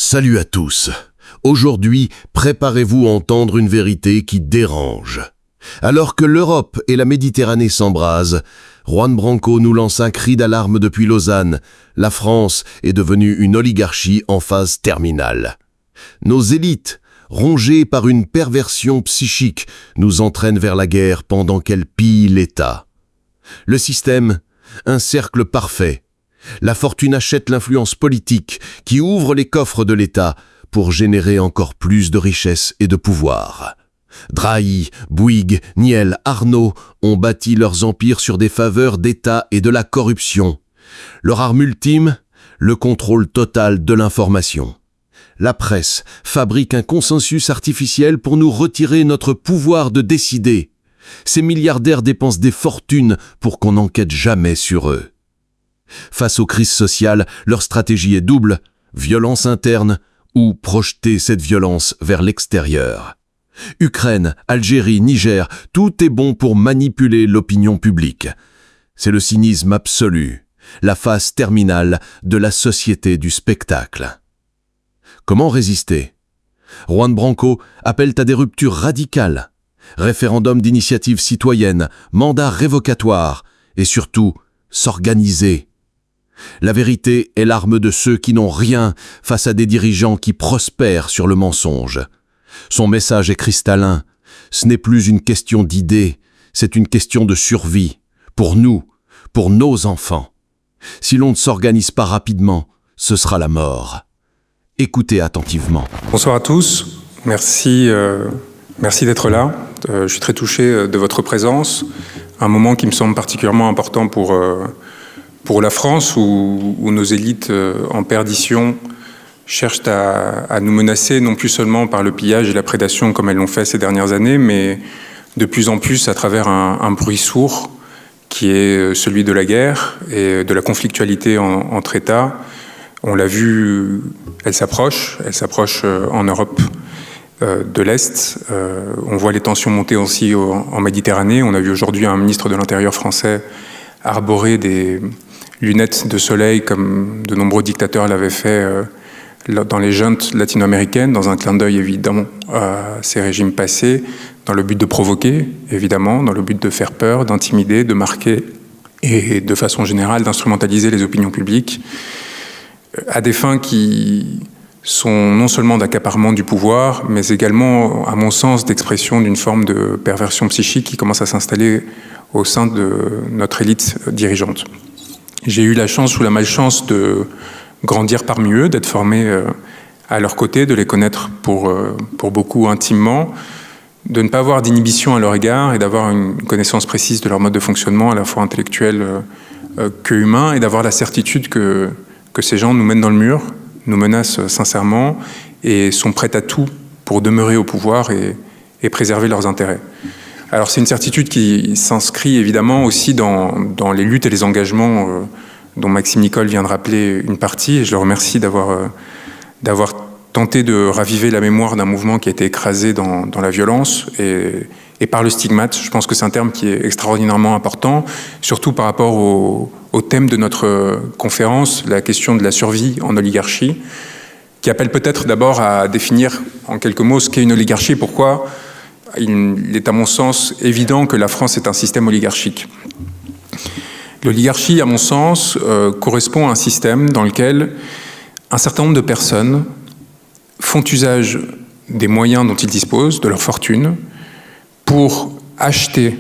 Salut à tous. Aujourd'hui, préparez-vous à entendre une vérité qui dérange. Alors que l'Europe et la Méditerranée s'embrasent, Juan Branco nous lance un cri d'alarme depuis Lausanne. La France est devenue une oligarchie en phase terminale. Nos élites, rongées par une perversion psychique, nous entraînent vers la guerre pendant qu'elles pillent l'État. Le système, un cercle parfait. La fortune achète l'influence politique qui ouvre les coffres de l'État pour générer encore plus de richesse et de pouvoir. Drahi, Bouygues, Niel, Arnault ont bâti leurs empires sur des faveurs d'État et de la corruption. Leur arme ultime, le contrôle total de l'information. La presse fabrique un consensus artificiel pour nous retirer notre pouvoir de décider. Ces milliardaires dépensent des fortunes pour qu'on n'enquête jamais sur eux. Face aux crises sociales, leur stratégie est double, violence interne ou projeter cette violence vers l'extérieur. Ukraine, Algérie, Niger, tout est bon pour manipuler l'opinion publique. C'est le cynisme absolu, la phase terminale de la société du spectacle. Comment résister? Juan Branco appelle à des ruptures radicales, référendum d'initiative citoyenne, mandat révocatoire et surtout s'organiser. La vérité est l'arme de ceux qui n'ont rien face à des dirigeants qui prospèrent sur le mensonge. Son message est cristallin. Ce n'est plus une question d'idées, c'est une question de survie. Pour nous, pour nos enfants. Si l'on ne s'organise pas rapidement, ce sera la mort. Écoutez attentivement. Bonsoir à tous. Merci d'être là. Je suis très touché de votre présence. Un moment qui me semble particulièrement important pour la France, où nos élites en perdition cherchent à nous menacer, non plus seulement par le pillage et la prédation comme elles l'ont fait ces dernières années, mais de plus en plus à travers un bruit sourd qui est celui de la guerre et de la conflictualité entre États. On l'a vu, elle s'approche en Europe de l'Est. On voit les tensions monter aussi en Méditerranée. On a vu aujourd'hui un ministre de l'Intérieur français arborer des lunettes de soleil comme de nombreux dictateurs l'avaient fait dans les juntes latino-américaines, dans un clin d'œil évidemment à ces régimes passés, dans le but de provoquer, évidemment, dans le but de faire peur, d'intimider, de marquer et de façon générale d'instrumentaliser les opinions publiques à des fins qui sont non seulement d'accaparement du pouvoir, mais également, à mon sens, d'expression d'une forme de perversion psychique qui commence à s'installer au sein de notre élite dirigeante. J'ai eu la chance ou la malchance de grandir parmi eux, d'être formé à leur côté, de les connaître pour beaucoup intimement, de ne pas avoir d'inhibition à leur égard et d'avoir une connaissance précise de leur mode de fonctionnement, à la fois intellectuel que humain, et d'avoir la certitude que ces gens nous mènent dans le mur, nous menacent sincèrement et sont prêts à tout pour demeurer au pouvoir et préserver leurs intérêts. Alors c'est une certitude qui s'inscrit évidemment aussi dans les luttes et les engagements dont Maxime Nicole vient de rappeler une partie, et je le remercie d'avoir tenté de raviver la mémoire d'un mouvement qui a été écrasé dans la violence et par le stigmate. Je pense que c'est un terme qui est extraordinairement important, surtout par rapport au thème de notre conférence, la question de la survie en oligarchie, qui appelle peut-être d'abord à définir en quelques mots ce qu'est une oligarchie, pourquoi il est à mon sens évident que la France est un système oligarchique. L'oligarchie, à mon sens, correspond à un système dans lequel un certain nombre de personnes font usage des moyens dont ils disposent, de leur fortune, pour acheter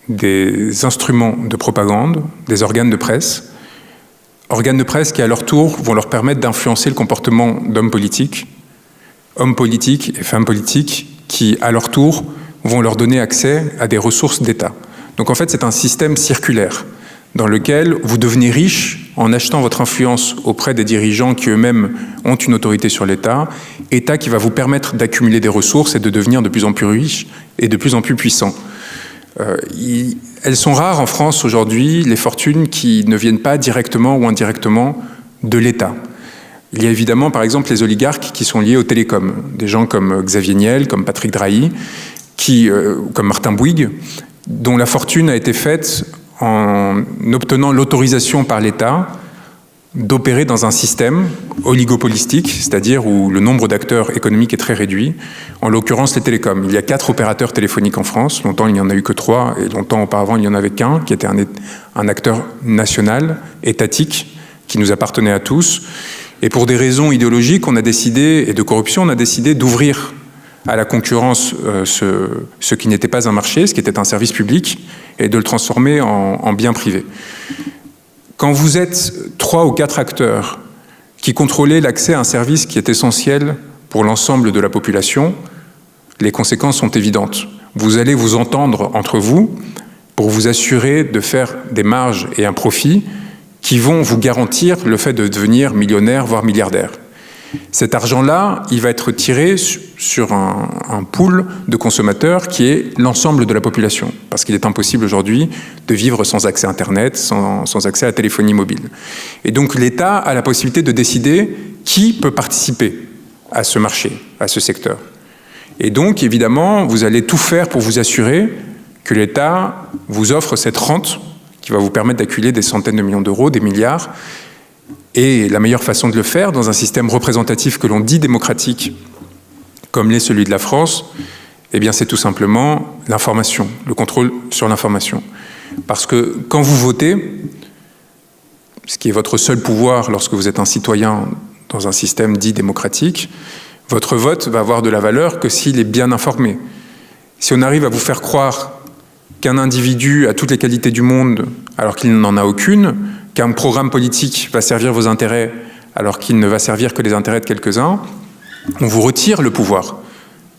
des instruments de propagande, des organes de presse qui, à leur tour, vont leur permettre d'influencer le comportement d'hommes politiques et femmes politiques, qui, à leur tour, vont leur donner accès à des ressources d'État. Donc en fait, c'est un système circulaire dans lequel vous devenez riche en achetant votre influence auprès des dirigeants qui eux-mêmes ont une autorité sur l'État, État qui va vous permettre d'accumuler des ressources et de devenir de plus en plus riche et de plus en plus puissant. Elles sont rares en France aujourd'hui, les fortunes qui ne viennent pas directement ou indirectement de l'État. Il y a évidemment, par exemple, les oligarques qui sont liés aux télécoms. Des gens comme Xavier Niel, comme Patrick Drahi, comme Martin Bouygues, dont la fortune a été faite en obtenant l'autorisation par l'État d'opérer dans un système oligopolistique, c'est-à-dire où le nombre d'acteurs économiques est très réduit, en l'occurrence les télécoms. Il y a 4 opérateurs téléphoniques en France, longtemps il n'y en a eu que 3, et longtemps auparavant il n'y en avait qu'un, qui était un acteur national, étatique, qui nous appartenait à tous. Et pour des raisons idéologiques et de corruption, on a décidé d'ouvrir à la concurrence ce qui n'était pas un marché, ce qui était un service public, et de le transformer en bien privé. Quand vous êtes 3 ou 4 acteurs qui contrôlez l'accès à un service qui est essentiel pour l'ensemble de la population, les conséquences sont évidentes. Vous allez vous entendre entre vous pour vous assurer de faire des marges et un profit qui vont vous garantir le fait de devenir millionnaire, voire milliardaire. Cet argent-là, il va être tiré sur un pool de consommateurs qui est l'ensemble de la population. Parce qu'il est impossible aujourd'hui de vivre sans accès à Internet, sans accès à la téléphonie mobile. Et donc l'État a la possibilité de décider qui peut participer à ce marché, à ce secteur. Et donc, évidemment, vous allez tout faire pour vous assurer que l'État vous offre cette rente qui va vous permettre d'accumuler des centaines de millions d'euros, des milliards. Et la meilleure façon de le faire, dans un système représentatif que l'on dit démocratique, comme l'est celui de la France, eh bien c'est tout simplement l'information, le contrôle sur l'information. Parce que quand vous votez, ce qui est votre seul pouvoir lorsque vous êtes un citoyen dans un système dit démocratique, votre vote va avoir de la valeur que s'il est bien informé. Si on arrive à vous faire croire qu'un individu a toutes les qualités du monde alors qu'il n'en a aucune, qu'un programme politique va servir vos intérêts alors qu'il ne va servir que les intérêts de quelques-uns, on vous retire le pouvoir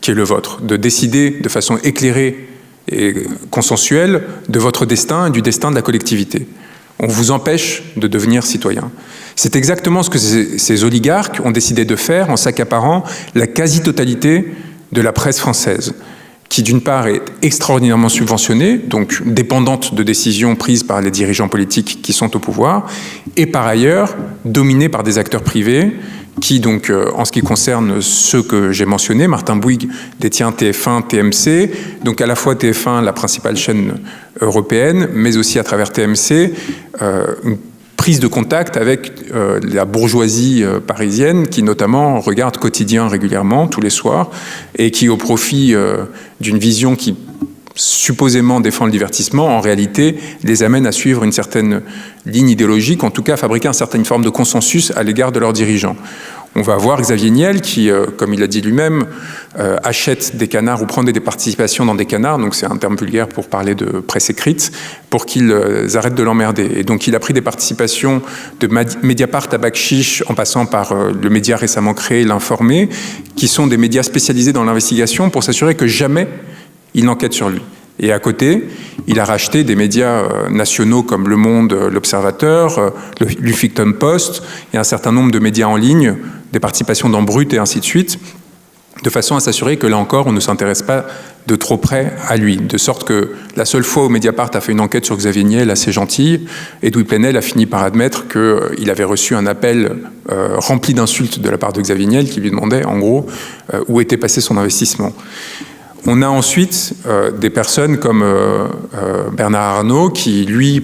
qui est le vôtre, de décider de façon éclairée et consensuelle de votre destin et du destin de la collectivité. On vous empêche de devenir citoyen. C'est exactement ce que ces oligarques ont décidé de faire en s'accaparant la quasi-totalité de la presse française, qui d'une part est extraordinairement subventionnée, donc dépendante de décisions prises par les dirigeants politiques qui sont au pouvoir, et par ailleurs dominée par des acteurs privés qui, donc, en ce qui concerne ceux que j'ai mentionnés, Martin Bouygues détient TF1, TMC, donc à la fois TF1, la principale chaîne européenne, mais aussi à travers TMC, une prise de contact avec la bourgeoisie parisienne qui notamment regarde Quotidien régulièrement, tous les soirs, et qui au profit d'une vision qui supposément défend le divertissement, en réalité les amène à suivre une certaine ligne idéologique, en tout cas à fabriquer une certaine forme de consensus à l'égard de leurs dirigeants. On va voir Xavier Niel qui, comme il a dit lui-même, achète des canards ou prend des participations dans des canards, donc c'est un terme vulgaire pour parler de presse écrite, pour qu'ils arrêtent de l'emmerder. Et donc il a pris des participations de Mediapart à Bakchiche, en passant par le média récemment créé, l'Informé, qui sont des médias spécialisés dans l'investigation pour s'assurer que jamais il n'enquête sur lui. Et à côté, il a racheté des médias nationaux comme Le Monde, L'Observateur, le Huffington Post, et un certain nombre de médias en ligne, des participations dans Brut et ainsi de suite, de façon à s'assurer que là encore, on ne s'intéresse pas de trop près à lui. De sorte que la seule fois où Mediapart a fait une enquête sur Xavier Niel assez gentille, Edoui Plenel a fini par admettre qu'il avait reçu un appel rempli d'insultes de la part de Xavier Niel qui lui demandait, en gros, où était passé son investissement. On a ensuite des personnes comme Bernard Arnault qui, lui,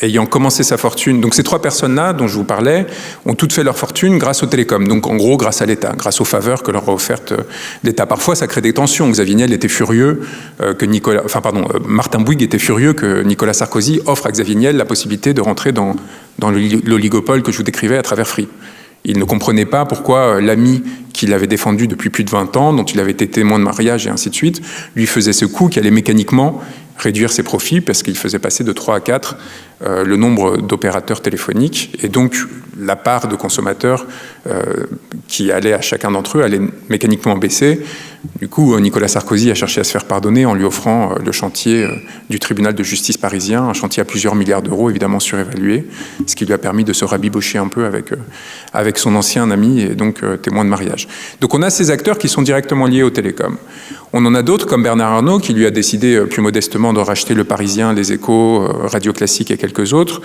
ayant commencé sa fortune... Donc ces 3 personnes-là dont je vous parlais ont toutes fait leur fortune grâce aux télécoms. Donc en gros grâce à l'État, grâce aux faveurs que leur a offertes l'État. Parfois ça crée des tensions. Xavier Niel était furieux que Martin Bouygues était furieux que Nicolas Sarkozy offre à Xavier Niel la possibilité de rentrer dans l'oligopole que je vous décrivais à travers Free. Il ne comprenait pas pourquoi l'ami qu'il avait défendu depuis plus de 20 ans, dont il avait été témoin de mariage et ainsi de suite, lui faisait ce coup qui allait mécaniquement réduire ses profits parce qu'il faisait passer de 3 à 4 le nombre d'opérateurs téléphoniques et donc la part de consommateurs qui allait à chacun d'entre eux allait mécaniquement baisser. Du coup, Nicolas Sarkozy a cherché à se faire pardonner en lui offrant le chantier du tribunal de justice parisien, un chantier à plusieurs milliards d'euros, évidemment surévalué, ce qui lui a permis de se rabibocher un peu avec son ancien ami et donc témoin de mariage. Donc on a ces acteurs qui sont directement liés aux télécoms. On en a d'autres comme Bernard Arnault qui lui a décidé plus modestement de racheter Le Parisien, Les Échos, Radio Classique et quelques autres,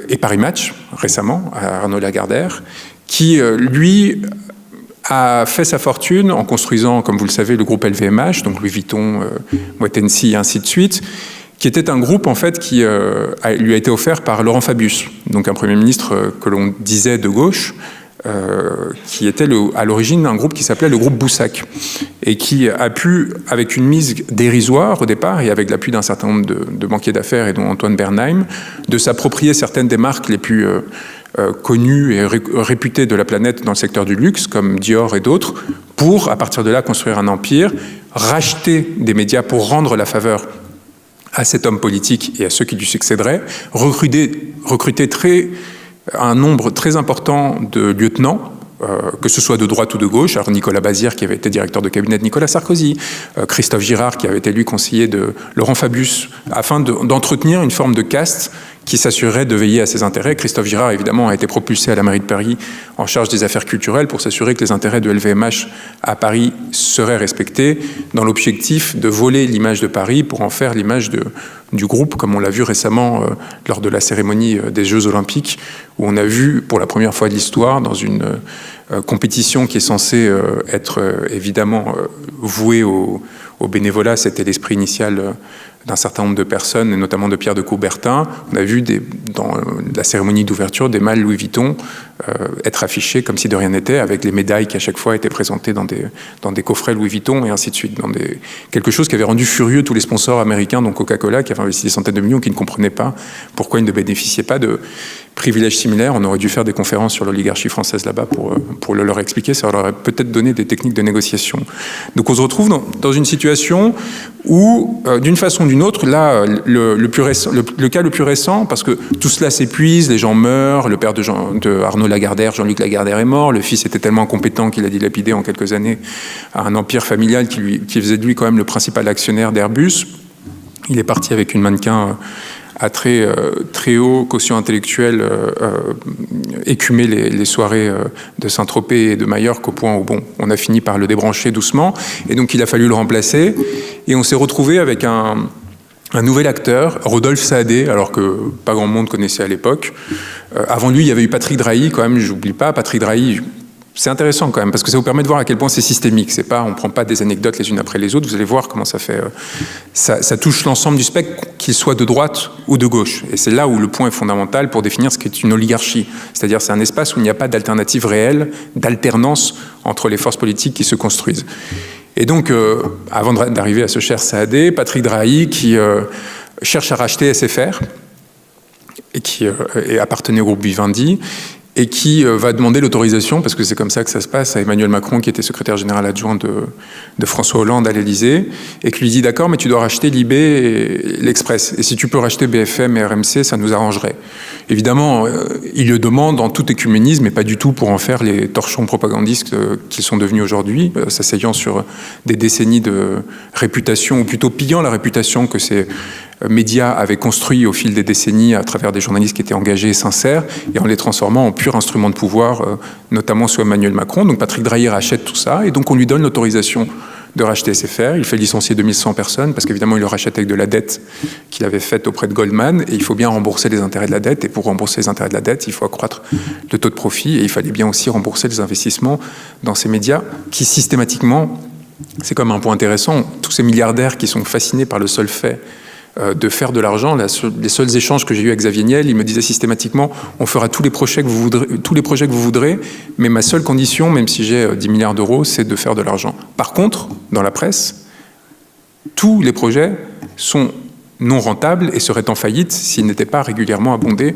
et Paris Match récemment, à Arnaud Lagardère, qui lui a fait sa fortune en construisant, comme vous le savez, le groupe LVMH, donc Louis Vuitton, Moët & Cie et ainsi de suite, qui était un groupe en fait qui lui a été offert par Laurent Fabius, donc un Premier ministre que l'on disait de gauche, qui était à l'origine un groupe qui s'appelait le groupe Boussac, et qui a pu, avec une mise dérisoire au départ, et avec l'appui d'un certain nombre de banquiers d'affaires, et dont Antoine Bernheim, de s'approprier certaines des marques les plus connues et réputées de la planète dans le secteur du luxe, comme Dior et d'autres, pour, à partir de là, construire un empire, racheter des médias pour rendre la faveur à cet homme politique et à ceux qui lui succéderaient, recruter un nombre très important de lieutenants, que ce soit de droite ou de gauche. Alors Nicolas Bazire, qui avait été directeur de cabinet de Nicolas Sarkozy, Christophe Girard, qui avait été lui conseiller de Laurent Fabius, afin d'entretenir une forme de caste qui s'assurerait de veiller à ses intérêts. Christophe Girard, évidemment, a été propulsé à la mairie de Paris en charge des affaires culturelles pour s'assurer que les intérêts de LVMH à Paris seraient respectés, dans l'objectif de voler l'image de Paris pour en faire l'image du groupe, comme on l'a vu récemment lors de la cérémonie des Jeux Olympiques, où on a vu pour la première fois de l'histoire, dans une compétition qui est censée être évidemment vouée au bénévolat, c'était l'esprit initial d'un certain nombre de personnes, et notamment de Pierre de Coubertin. On a vu dans la cérémonie d'ouverture des malles Louis Vuitton être affichés comme si de rien n'était, avec les médailles qui à chaque fois étaient présentées dans des coffrets Louis Vuitton, et ainsi de suite. Quelque chose qui avait rendu furieux tous les sponsors américains, dont Coca-Cola, qui avait investi des centaines de millions, qui ne comprenaient pas pourquoi ils ne bénéficiaient pas de privilèges similaires. On aurait dû faire des conférences sur l'oligarchie française là-bas pour le leur expliquer. Ça leur aurait peut-être donné des techniques de négociation. Donc on se retrouve dans une situation où, d'une façon ou d'une autre, là, le cas le plus récent, parce que tout cela s'épuise, les gens meurent, le père de Arnaud Lagardère, Jean-Luc Lagardère, est mort, le fils était tellement incompétent qu'il a dilapidé en quelques années un empire familial qui faisait de lui quand même le principal actionnaire d'Airbus. Il est parti avec une mannequin à très haut quotient intellectuel, écumer les soirées de Saint-Tropez et de Majorque, au point où on a fini par le débrancher doucement, et donc il a fallu le remplacer, et on s'est retrouvé avec un nouvel acteur, Rodolphe Saadé, alors que pas grand monde connaissait à l'époque. Avant lui, il y avait eu Patrick Drahi, quand même, j'oublie pas, Patrick Drahi. C'est intéressant quand même, parce que ça vous permet de voir à quel point c'est systémique. C'est pas, on prend pas des anecdotes les unes après les autres, vous allez voir comment ça fait. Ça touche l'ensemble du spectre, qu'il soit de droite ou de gauche. Et c'est là où le point est fondamental pour définir ce qu'est une oligarchie. C'est-à-dire, c'est un espace où il n'y a pas d'alternative réelle, d'alternance entre les forces politiques qui se construisent. Et donc, avant d'arriver à ce cher Saadé, Patrick Drahi, qui cherche à racheter SFR, et qui appartenait au groupe Vivendi, et qui va demander l'autorisation, parce que c'est comme ça que ça se passe, à Emmanuel Macron, qui était secrétaire général adjoint de François Hollande à l'Élysée, et qui lui dit « D'accord, mais tu dois racheter l'IB et l'Express. Et si tu peux racheter BFM et RMC, ça nous arrangerait. » Évidemment, il le demande en tout écuménisme, mais pas du tout pour en faire les torchons propagandistes qu'ils sont devenus aujourd'hui, s'asseyant sur des décennies de réputation, ou plutôt pillant la réputation que ces médias avaient construit au fil des décennies à travers des journalistes qui étaient engagés et sincères, et en les transformant en pur instrument de pouvoir, notamment sous Emmanuel Macron. Donc Patrick Drahi rachète tout ça, et donc on lui donne l'autorisation de racheter SFR. Il fait licencier 2100 personnes, parce qu'évidemment il le rachète avec de la dette qu'il avait faite auprès de Goldman, et il faut bien rembourser les intérêts de la dette, et pour rembourser les intérêts de la dette, il faut accroître le taux de profit, et il fallait bien aussi rembourser les investissements dans ces médias qui systématiquement, c'est comme un point intéressant, tous ces milliardaires qui sont fascinés par le seul fait de faire de l'argent. Les seuls échanges que j'ai eus avec Xavier Niel, il me disait systématiquement « on fera tous les projets que vous voudrez, mais ma seule condition, même si j'ai 10 milliards d'euros, c'est de faire de l'argent ». Par contre, dans la presse, tous les projets sont non rentables et seraient en faillite s'ils n'étaient pas régulièrement abondés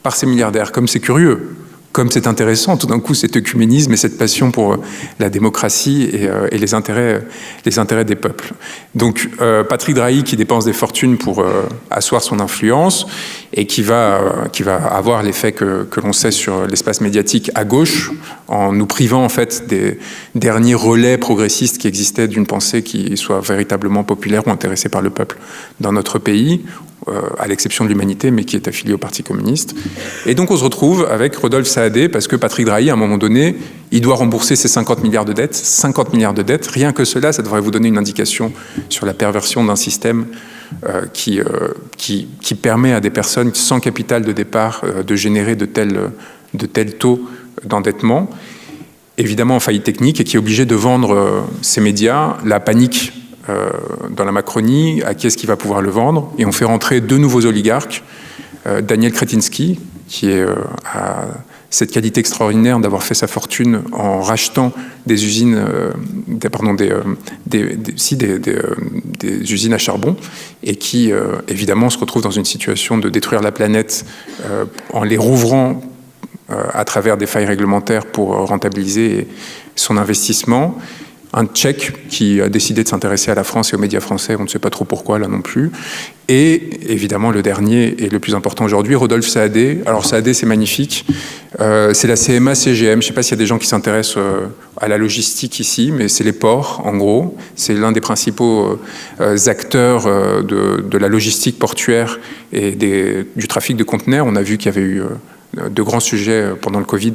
par ces milliardaires. Comme c'est curieux, comme c'est intéressant, tout d'un coup, cet œcuménisme et cette passion pour la démocratie et les intérêts des peuples. Donc, Patrick Drahi, qui dépense des fortunes pour asseoir son influence et qui va avoir l'effet que l'on sait sur l'espace médiatique à gauche, en nous privant en fait des derniers relais progressistes qui existaient d'une pensée qui soit véritablement populaire ou intéressée par le peuple dans notre pays, à l'exception de l'Humanité, mais qui est affilié au Parti communiste. Et donc on se retrouve avec Rodolphe Saadé, parce que Patrick Drahi, à un moment donné, il doit rembourser ses 50 milliards de dettes. 50 milliards de dettes, rien que cela, ça devrait vous donner une indication sur la perversion d'un système qui permet à des personnes sans capital de départ de générer de tels taux d'endettement, évidemment en faillite technique, et qui est obligé de vendre ses médias. La panique dans la Macronie, à qui est-ce qui va pouvoir le vendre, et on fait rentrer 2 nouveaux oligarques, Daniel Kretinsky, qui a cette qualité extraordinaire d'avoir fait sa fortune en rachetant des usines, des usines à charbon, et qui évidemment se retrouve dans une situation de détruire la planète en les rouvrant à travers des failles réglementaires pour rentabiliser son investissement. Un Tchèque qui a décidé de s'intéresser à la France et aux médias français, on ne sait pas trop pourquoi là non plus. Et évidemment le dernier et le plus important aujourd'hui, Rodolphe Saadé. Alors Saadé, c'est magnifique, c'est la CMA-CGM, je ne sais pas s'il y a des gens qui s'intéressent à la logistique ici, mais c'est les ports en gros, c'est l'un des principaux acteurs de la logistique portuaire et du trafic de conteneurs. On a vu qu'il y avait eu de grands sujets pendant le Covid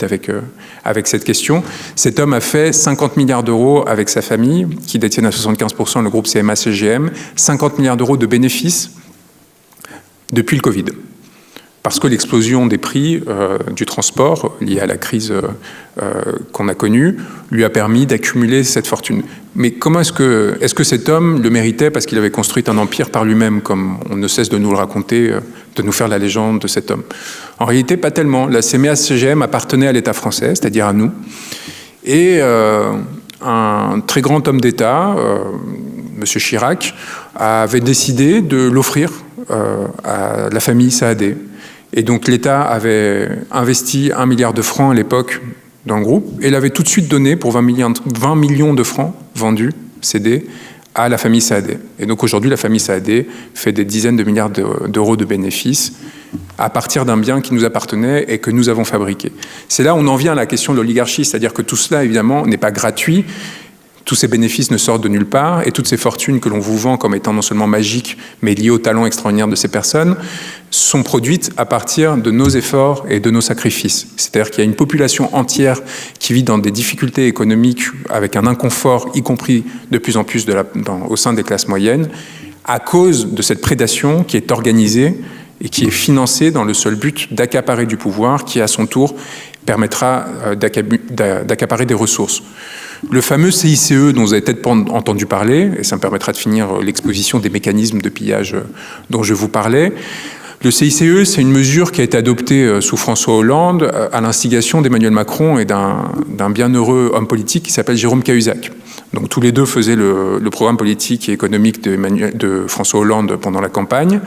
avec cette question. Cet homme a fait 50 milliards d'euros avec sa famille, qui détiennent à 75% le groupe CMA-CGM, 50 milliards d'euros de bénéfices depuis le Covid. Parce que l'explosion des prix du transport liée à la crise qu'on a connue lui a permis d'accumuler cette fortune. Mais comment est-ce que cet homme le méritait parce qu'il avait construit un empire par lui-même, comme on ne cesse de nous le raconter, de nous faire la légende de cet homme? En réalité, pas tellement. La CMA-CGM appartenait à l'État français, c'est-à-dire à nous. Et un très grand homme d'État, M. Chirac, avait décidé de l'offrir à la famille Saadé. Et donc l'État avait investi 1 milliard de francs à l'époque dans le groupe et l'avait tout de suite donné pour 20 millions de francs vendus, cédés, à la famille Saadé. Et donc aujourd'hui, la famille Saadé fait des dizaines de milliards d'euros de bénéfices à partir d'un bien qui nous appartenait et que nous avons fabriqué. C'est là où on en vient à la question de l'oligarchie, c'est-à-dire que tout cela, évidemment, n'est pas gratuit. Tous ces bénéfices ne sortent de nulle part et toutes ces fortunes que l'on vous vend comme étant non seulement magiques, mais liées au talent extraordinaire de ces personnes, sont produites à partir de nos efforts et de nos sacrifices. C'est-à-dire qu'il y a une population entière qui vit dans des difficultés économiques avec un inconfort, y compris de plus en plus au sein des classes moyennes, à cause de cette prédation qui est organisée et qui est financée dans le seul but d'accaparer du pouvoir qui, à son tour, permettra d'accaparer des ressources. Le fameux CICE dont vous avez peut-être entendu parler, et ça me permettra de finir l'exposition des mécanismes de pillage dont je vous parlais. Le CICE, c'est une mesure qui a été adoptée sous François Hollande à l'instigation d'Emmanuel Macron et d'un bienheureux homme politique qui s'appelle Jérôme Cahuzac. Donc tous les deux faisaient le programme politique et économique de François Hollande pendant la campagne.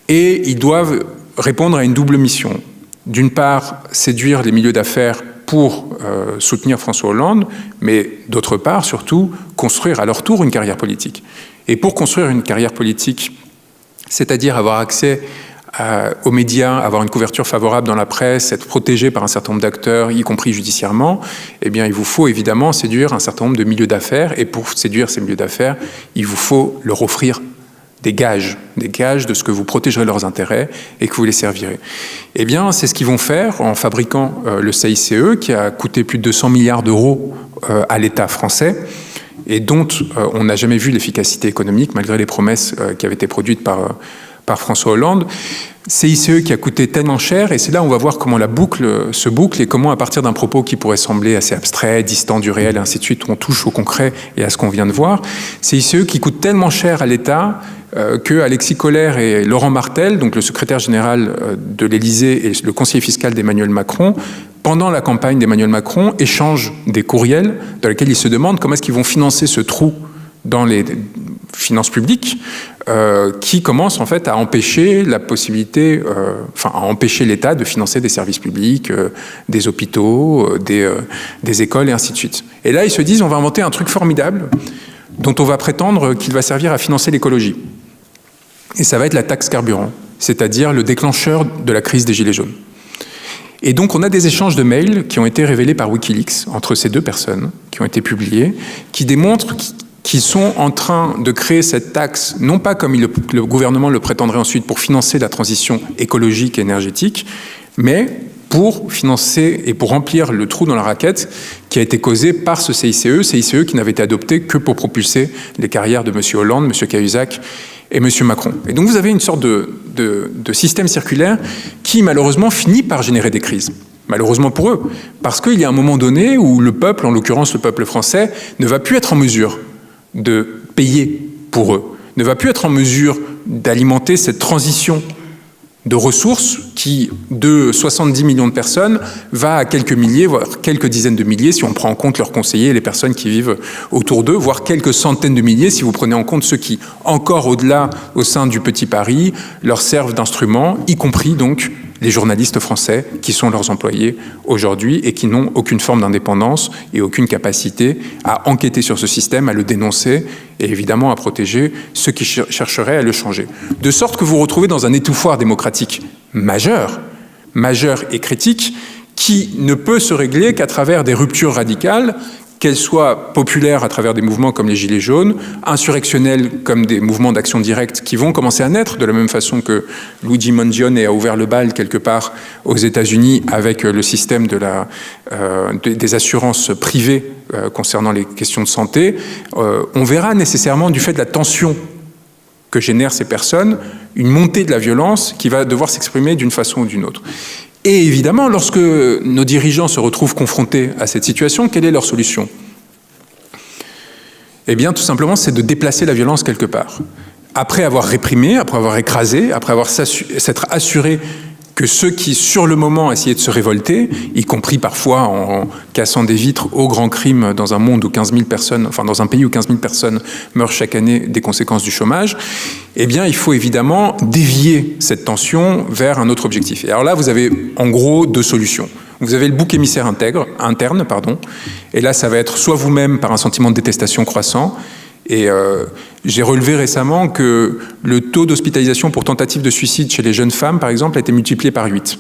Et ils doivent répondre à une double mission. D'une part, séduire les milieux d'affaires pour soutenir François Hollande, mais d'autre part, surtout, construire à leur tour une carrière politique. Et pour construire une carrière politique, c'est-à-dire avoir accès aux médias, avoir une couverture favorable dans la presse, être protégé par un certain nombre d'acteurs, y compris judiciairement, eh bien, il vous faut évidemment séduire un certain nombre de milieux d'affaires. Et pour séduire ces milieux d'affaires, il vous faut leur offrir des gages de ce que vous protégerez leurs intérêts et que vous les servirez. Eh bien, c'est ce qu'ils vont faire en fabriquant le CICE, qui a coûté plus de 200 milliards d'euros à l'État français et dont on n'a jamais vu l'efficacité économique, malgré les promesses qui avaient été produites par François Hollande. CICE qui a coûté tellement cher, et c'est là où on va voir comment la boucle se boucle et comment, à partir d'un propos qui pourrait sembler assez abstrait, distant du réel, et ainsi de suite, on touche au concret et à ce qu'on vient de voir. CICE qui coûte tellement cher à l'État que Alexis Kohler et Laurent Martel, donc le secrétaire général de l'Élysée et le conseiller fiscal d'Emmanuel Macron, pendant la campagne d'Emmanuel Macron, échangent des courriels dans lesquels ils se demandent comment est-ce qu'ils vont financer ce trou dans les finances publiques qui commence en fait à empêcher la possibilité, à empêcher l'État de financer des services publics, des hôpitaux, des écoles et ainsi de suite. Et là, ils se disent, on va inventer un truc formidable dont on va prétendre qu'il va servir à financer l'écologie. Et ça va être la taxe carburant, c'est-à-dire le déclencheur de la crise des Gilets jaunes. Et donc, on a des échanges de mails qui ont été révélés par Wikileaks entre ces deux personnes, qui ont été publiés, qui démontrent qu'ils sont en train de créer cette taxe, non pas comme le gouvernement le prétendrait ensuite pour financer la transition écologique et énergétique, mais pour financer et pour remplir le trou dans la raquette qui a été causé par ce CICE qui n'avait été adopté que pour propulser les carrières de M. Hollande, M. Cahuzac et M. Macron. Et donc vous avez une sorte de système circulaire qui malheureusement finit par générer des crises. Malheureusement pour eux, parce qu'il y a un moment donné où le peuple, en l'occurrence le peuple français, ne va plus être en mesure de payer pour eux, ne va plus être en mesure d'alimenter cette transition de ressources qui, de 70 millions de personnes, va à quelques milliers, voire quelques dizaines de milliers, si on prend en compte leurs conseillers et les personnes qui vivent autour d'eux, voire quelques centaines de milliers, si vous prenez en compte ceux qui, encore au-delà, au sein du Petit Paris, leur servent d'instruments, y compris donc les journalistes français qui sont leurs employés aujourd'hui et qui n'ont aucune forme d'indépendance et aucune capacité à enquêter sur ce système, à le dénoncer et évidemment à protéger ceux qui chercheraient à le changer. De sorte que vous vous retrouvez dans un étouffoir démocratique majeur et critique qui ne peut se régler qu'à travers des ruptures radicales, qu'elles soient populaires à travers des mouvements comme les Gilets jaunes, insurrectionnels comme des mouvements d'action directe qui vont commencer à naître de la même façon que Luigi Mangione a ouvert le bal quelque part aux États-Unis avec le système des assurances privées concernant les questions de santé. On verra nécessairement, du fait de la tension que génèrent ces personnes, une montée de la violence qui va devoir s'exprimer d'une façon ou d'une autre. Et évidemment, lorsque nos dirigeants se retrouvent confrontés à cette situation, quelle est leur solution? Eh bien, tout simplement, c'est de déplacer la violence quelque part. Après avoir réprimé, après avoir écrasé, après avoir s'être assuré que ceux qui, sur le moment, essayaient de se révolter, y compris parfois en cassant des vitres au grand crime dans un monde où 15 000 personnes, enfin dans un pays où 15 000 personnes meurent chaque année des conséquences du chômage, eh bien, il faut évidemment dévier cette tension vers un autre objectif. Et alors là, vous avez en gros deux solutions. Vous avez le bouc émissaire interne, et là, ça va être soit vous-même par un sentiment de détestation croissant. Et j'ai relevé récemment que le taux d'hospitalisation pour tentative de suicide chez les jeunes femmes, par exemple, a été multiplié par 8.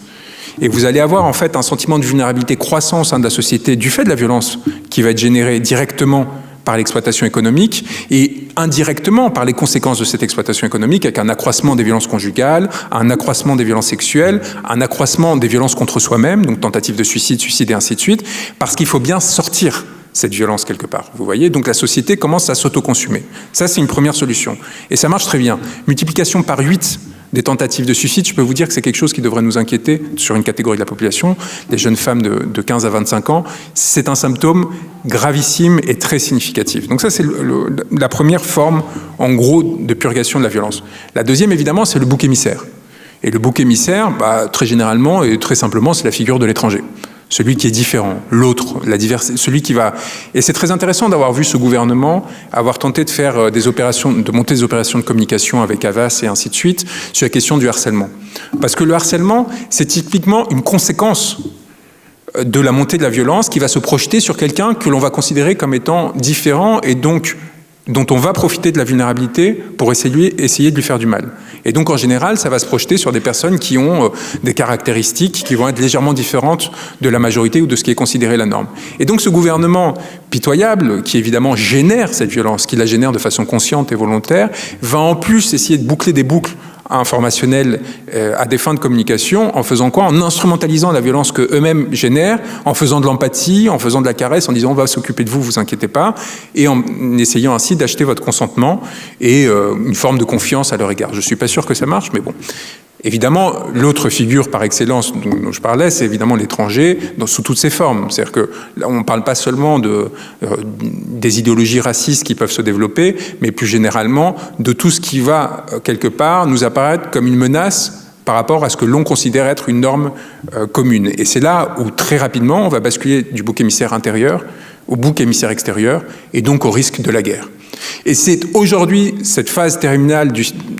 Et vous allez avoir en fait un sentiment de vulnérabilité croissant au sein de la société du fait de la violence qui va être générée directement par l'exploitation économique et indirectement par les conséquences de cette exploitation économique avec un accroissement des violences conjugales, un accroissement des violences sexuelles, un accroissement des violences contre soi-même, donc tentative de suicide, suicide et ainsi de suite, parce qu'il faut bien sortir cette violence quelque part. Vous voyez, donc la société commence à s'autoconsumer. Ça, c'est une première solution. Et ça marche très bien. Multiplication par 8 des tentatives de suicide, je peux vous dire que c'est quelque chose qui devrait nous inquiéter sur une catégorie de la population, les jeunes femmes de 15 à 25 ans. C'est un symptôme gravissime et très significatif. Donc ça, c'est la première forme, en gros, de purgation de la violence. La deuxième, évidemment, c'est le bouc émissaire. Et le bouc émissaire, très généralement et très simplement, c'est la figure de l'étranger. Celui qui est différent, l'autre, la diversité, celui qui va... Et c'est très intéressant d'avoir vu ce gouvernement avoir tenté de faire des opérations, de monter des opérations de communication avec Havas et ainsi de suite sur la question du harcèlement. Parce que le harcèlement, c'est typiquement une conséquence de la montée de la violence qui va se projeter sur quelqu'un que l'on va considérer comme étant différent et donc dont on va profiter de la vulnérabilité pour essayer de lui faire du mal. Et donc, en général, ça va se projeter sur des personnes qui ont des caractéristiques qui vont être légèrement différentes de la majorité ou de ce qui est considéré la norme. Et donc, ce gouvernement pitoyable, qui évidemment génère cette violence, qui la génère de façon consciente et volontaire, va en plus essayer de boucler des boucles informationnels à des fins de communication, en faisant quoi? En instrumentalisant la violence que eux-mêmes génèrent, en faisant de l'empathie, en faisant de la caresse, en disant on va s'occuper de vous, vous inquiétez pas, et en essayant ainsi d'acheter votre consentement et une forme de confiance à leur égard. Je suis pas sûr que ça marche, mais bon. Évidemment, l'autre figure par excellence dont je parlais, c'est évidemment l'étranger, sous toutes ses formes. C'est-à-dire que là, on ne parle pas seulement des idéologies racistes qui peuvent se développer, mais plus généralement de tout ce qui va, quelque part, nous apparaître comme une menace par rapport à ce que l'on considère être une norme commune. Et c'est là où, très rapidement, on va basculer du bouc émissaire intérieur au bouc émissaire extérieur, et donc au risque de la guerre. Et c'est aujourd'hui cette phase terminale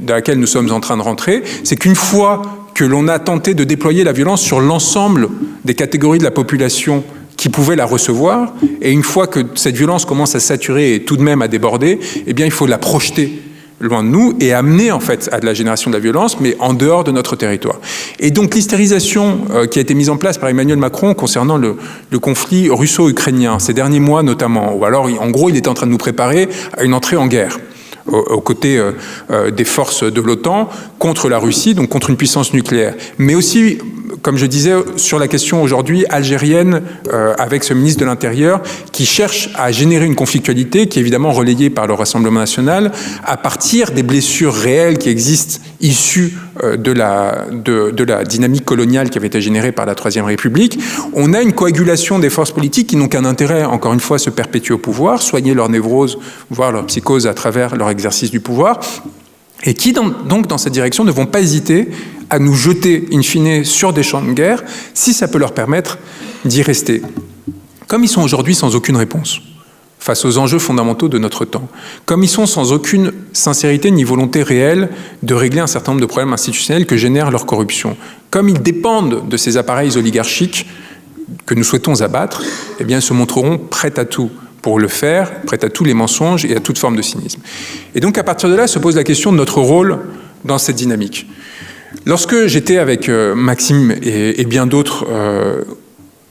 dans laquelle nous sommes en train de rentrer, c'est qu'une fois que l'on a tenté de déployer la violence sur l'ensemble des catégories de la population qui pouvaient la recevoir, et une fois que cette violence commence à saturer et tout de même à déborder, eh bien il faut la projeter loin de nous et amener en fait à de la génération de la violence, mais en dehors de notre territoire. Et donc l'hystérisation qui a été mise en place par Emmanuel Macron concernant le conflit russo-ukrainien, ces derniers mois notamment, ou alors en gros il était en train de nous préparer à une entrée en guerre aux côtés des forces de l'OTAN contre la Russie, donc contre une puissance nucléaire, mais aussi comme je disais, sur la question aujourd'hui algérienne, avec ce ministre de l'Intérieur, qui cherche à générer une conflictualité qui est évidemment relayée par le Rassemblement national, à partir des blessures réelles qui existent, issues de la dynamique coloniale qui avait été générée par la Troisième République. On a une coagulation des forces politiques qui n'ont qu'un intérêt, encore une fois, se perpétuer au pouvoir, soigner leur névrose, voire leur psychose à travers leur exercice du pouvoir, et qui, donc, dans cette direction, ne vont pas hésiter à nous jeter, in fine, sur des champs de guerre, si ça peut leur permettre d'y rester. Comme ils sont aujourd'hui sans aucune réponse face aux enjeux fondamentaux de notre temps, comme ils sont sans aucune sincérité ni volonté réelle de régler un certain nombre de problèmes institutionnels que génère leur corruption, comme ils dépendent de ces appareils oligarchiques que nous souhaitons abattre, eh bien, ils se montreront prêts à tout pour le faire, prêts à tous les mensonges et à toute forme de cynisme. Et donc, à partir de là, se pose la question de notre rôle dans cette dynamique. Lorsque j'étais avec Maxime et bien d'autres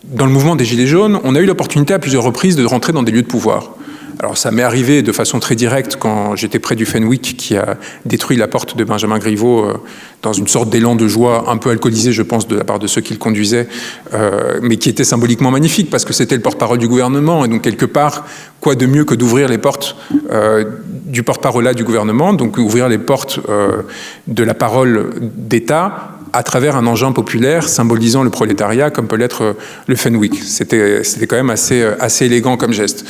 dans le mouvement des Gilets jaunes, on a eu l'opportunité à plusieurs reprises de rentrer dans des lieux de pouvoir. Alors ça m'est arrivé de façon très directe quand j'étais près du Fenwick qui a détruit la porte de Benjamin Griveaux dans une sorte d'élan de joie un peu alcoolisé, je pense, de la part de ceux qui le conduisaient, mais qui était symboliquement magnifique parce que c'était le porte-parole du gouvernement et donc quelque part, quoi de mieux que d'ouvrir les portes du porte-parole du gouvernement, donc ouvrir les portes de la parole d'État à travers un engin populaire symbolisant le prolétariat comme peut l'être le Fenwick. C'était quand même assez élégant comme geste.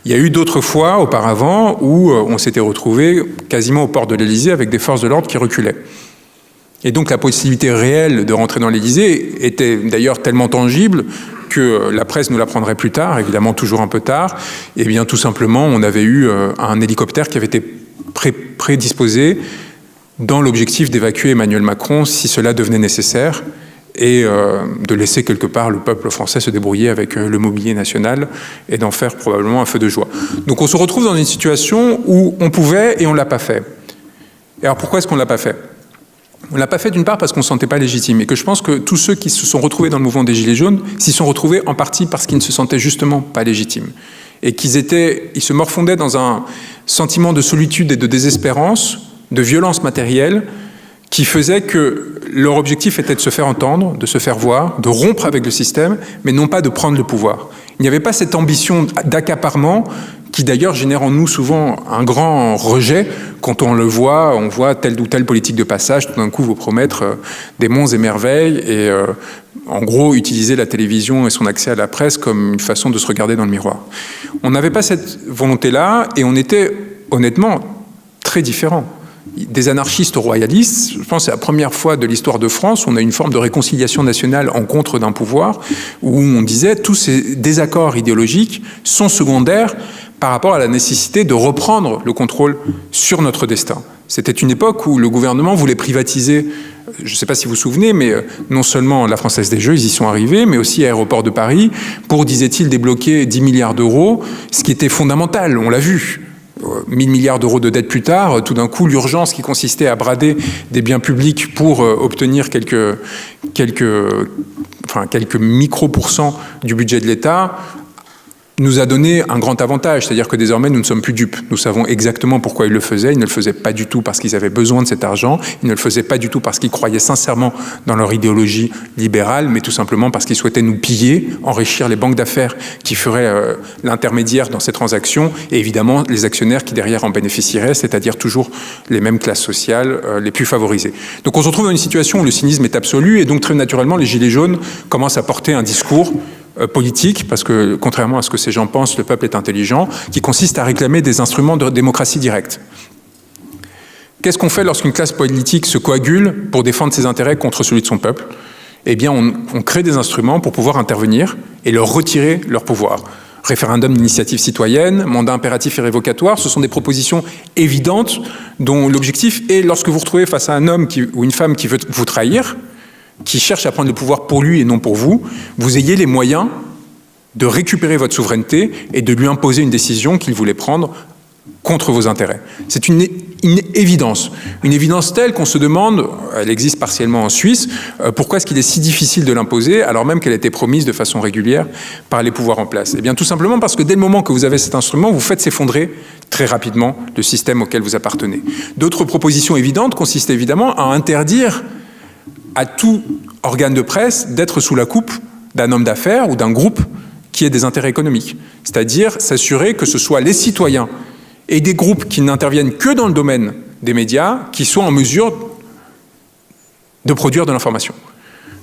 Il y a eu d'autres fois auparavant où on s'était retrouvé quasiment aux portes de l'Élysée avec des forces de l'ordre qui reculaient. Et donc la possibilité réelle de rentrer dans l'Élysée était d'ailleurs tellement tangible que la presse nous l'apprendrait plus tard, évidemment toujours un peu tard. Et bien tout simplement, on avait eu un hélicoptère qui avait été prédisposé dans l'objectif d'évacuer Emmanuel Macron si cela devenait nécessaire et de laisser quelque part le peuple français se débrouiller avec le mobilier national et d'en faire probablement un feu de joie. Donc on se retrouve dans une situation où on pouvait et on ne l'a pas fait. Et alors pourquoi est-ce qu'on ne l'a pas fait ? On ne l'a pas fait d'une part parce qu'on ne se sentait pas légitime et que je pense que tous ceux qui se sont retrouvés dans le mouvement des Gilets jaunes s'y sont retrouvés en partie parce qu'ils ne se sentaient justement pas légitimes et ils se morfondaient dans un sentiment de solitude et de désespérance, de violence matérielle qui faisait que leur objectif était de se faire entendre, de se faire voir, de rompre avec le système, mais non pas de prendre le pouvoir. Il n'y avait pas cette ambition d'accaparement qui d'ailleurs génère en nous souvent un grand rejet quand on le voit, on voit telle ou telle politique de passage tout d'un coup vous promettre des monts et merveilles et en gros utiliser la télévision et son accès à la presse comme une façon de se regarder dans le miroir. On n'avait pas cette volonté-là et on était honnêtement très différents. Des anarchistes royalistes, je pense que c'est la première fois de l'histoire de France où on a une forme de réconciliation nationale en contre d'un pouvoir, où on disait tous ces désaccords idéologiques sont secondaires par rapport à la nécessité de reprendre le contrôle sur notre destin. C'était une époque où le gouvernement voulait privatiser, je ne sais pas si vous vous souvenez, mais non seulement la Française des Jeux, ils y sont arrivés, mais aussi Aéroport de Paris, pour, disait-il, débloquer 10 milliards d'euros, ce qui était fondamental, on l'a vu. 1000 milliards d'euros de dette plus tard, tout d'un coup, l'urgence qui consistait à brader des biens publics pour obtenir quelques micro-pourcents du budget de l'État nous a donné un grand avantage, c'est-à-dire que désormais nous ne sommes plus dupes. Nous savons exactement pourquoi ils le faisaient. Ils ne le faisaient pas du tout parce qu'ils avaient besoin de cet argent, ils ne le faisaient pas du tout parce qu'ils croyaient sincèrement dans leur idéologie libérale, mais tout simplement parce qu'ils souhaitaient nous piller, enrichir les banques d'affaires qui feraient l'intermédiaire dans ces transactions, et évidemment les actionnaires qui derrière en bénéficieraient, c'est-à-dire toujours les mêmes classes sociales les plus favorisées. Donc on se retrouve dans une situation où le cynisme est absolu, et donc très naturellement les Gilets jaunes commencent à porter un discours politique, parce que contrairement à ce que ces gens pensent, le peuple est intelligent, qui consiste à réclamer des instruments de démocratie directe. Qu'est-ce qu'on fait lorsqu'une classe politique se coagule pour défendre ses intérêts contre celui de son peuple? Eh bien, on crée des instruments pour pouvoir intervenir et leur retirer leur pouvoir. Référendum d'initiative citoyenne, mandat impératif et révocatoire, ce sont des propositions évidentes dont l'objectif est, lorsque vous vous retrouvez face à un homme ou une femme qui veut vous trahir, qui cherche à prendre le pouvoir pour lui et non pour vous, vous ayez les moyens de récupérer votre souveraineté et de lui imposer une décision qu'il voulait prendre contre vos intérêts. C'est une évidence telle qu'on se demande, elle existe partiellement en Suisse, pourquoi est-ce qu'il est si difficile de l'imposer alors même qu'elle a été promise de façon régulière par les pouvoirs en place? Eh bien tout simplement parce que dès le moment que vous avez cet instrument, vous faites s'effondrer très rapidement le système auquel vous appartenez. D'autres propositions évidentes consistent évidemment à interdire à tout organe de presse d'être sous la coupe d'un homme d'affaires ou d'un groupe qui ait des intérêts économiques. C'est-à-dire s'assurer que ce soit les citoyens et des groupes qui n'interviennent que dans le domaine des médias qui soient en mesure de produire de l'information.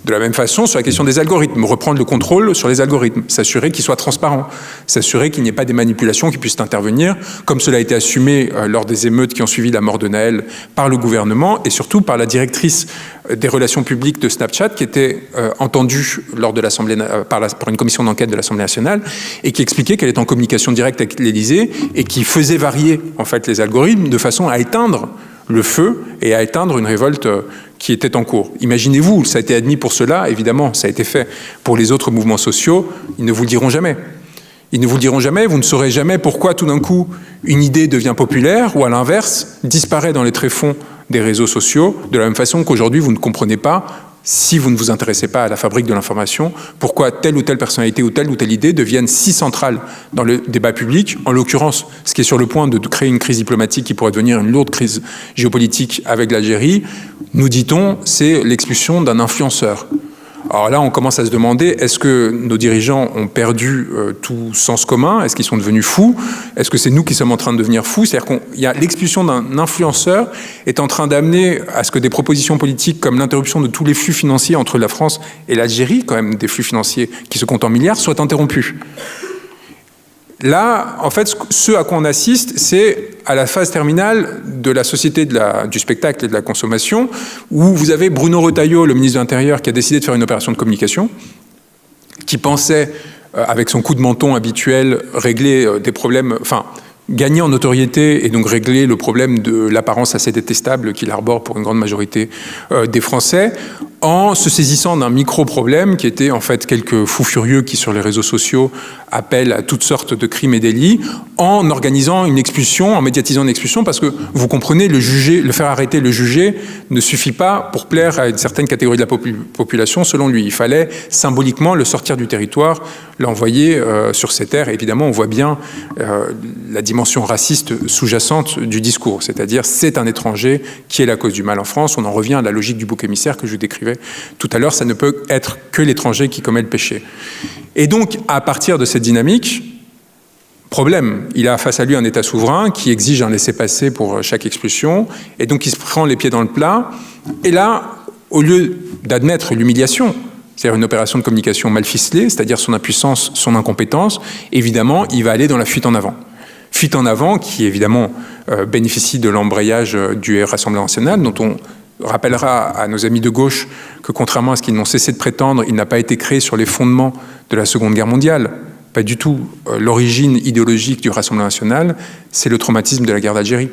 De la même façon, sur la question des algorithmes, reprendre le contrôle sur les algorithmes, s'assurer qu'ils soient transparents, s'assurer qu'il n'y ait pas des manipulations qui puissent intervenir, comme cela a été assumé lors des émeutes qui ont suivi la mort de Naël par le gouvernement et surtout par la directrice des relations publiques de Snapchat qui était entendue lors de l'Assemblée par une commission d'enquête de l'Assemblée nationale et qui expliquait qu'elle était en communication directe avec l'Élysée et qui faisait varier en fait les algorithmes de façon à éteindre le feu et à éteindre une révolte qui était en cours. Imaginez-vous, ça a été admis pour cela, évidemment, ça a été fait pour les autres mouvements sociaux, ils ne vous le diront jamais. Ils ne vous le diront jamais, vous ne saurez jamais pourquoi tout d'un coup une idée devient populaire ou à l'inverse, disparaît dans les tréfonds des réseaux sociaux, de la même façon qu'aujourd'hui vous ne comprenez pas, si vous ne vous intéressez pas à la fabrique de l'information, pourquoi telle ou telle personnalité ou telle idée deviennent si centrales dans le débat public, en l'occurrence, ce qui est sur le point de créer une crise diplomatique qui pourrait devenir une lourde crise géopolitique avec l'Algérie, nous dit-on, c'est l'expulsion d'un influenceur. Alors là, on commence à se demander, est-ce que nos dirigeants ont perdu tout sens commun? Est-ce qu'ils sont devenus fous? Est-ce que c'est nous qui sommes en train de devenir fous? C'est-à-dire qu'il y a l'expulsion d'un influenceur est en train d'amener à ce que des propositions politiques comme l'interruption de tous les flux financiers entre la France et l'Algérie, quand même des flux financiers qui se comptent en milliards, soient interrompus. Là, en fait, ce à quoi on assiste, c'est à la phase terminale de la société du spectacle et de la consommation, où vous avez Bruno Retailleau, le ministre de l'Intérieur, qui a décidé de faire une opération de communication, qui pensait, avec son coup de menton habituel, régler des problèmes, enfin, gagner en notoriété et donc régler le problème de l'apparence assez détestable qu'il arbore pour une grande majorité des Français, en se saisissant d'un micro-problème qui était en fait quelques fous furieux qui sur les réseaux sociaux appellent à toutes sortes de crimes et délits, en organisant une expulsion, en médiatisant une expulsion, parce que vous comprenez, le faire arrêter, le juger ne suffit pas pour plaire à une certaine catégorie de la population selon lui. Il fallait symboliquement le sortir du territoire, l'envoyer sur ses terres. Et évidemment, on voit bien la dimension raciste sous-jacente du discours, c'est-à-dire c'est un étranger qui est la cause du mal en France. On en revient à la logique du bouc émissaire que je décrivais tout à l'heure, ça ne peut être que l'étranger qui commet le péché. Et donc, à partir de cette dynamique, problème, il a face à lui un État souverain qui exige un laissez-passer pour chaque expulsion, et donc il se prend les pieds dans le plat, et là, au lieu d'admettre l'humiliation, c'est-à-dire une opération de communication mal ficelée, c'est-à-dire son impuissance, son incompétence, évidemment, il va aller dans la fuite en avant. Fuite en avant qui, évidemment, bénéficie de l'embrayage du Rassemblement national, dont on rappellera à nos amis de gauche que, contrairement à ce qu'ils n'ont cessé de prétendre, il n'a pas été créé sur les fondements de la Seconde Guerre mondiale. Pas du tout. L'origine idéologique du Rassemblement national, c'est le traumatisme de la guerre d'Algérie.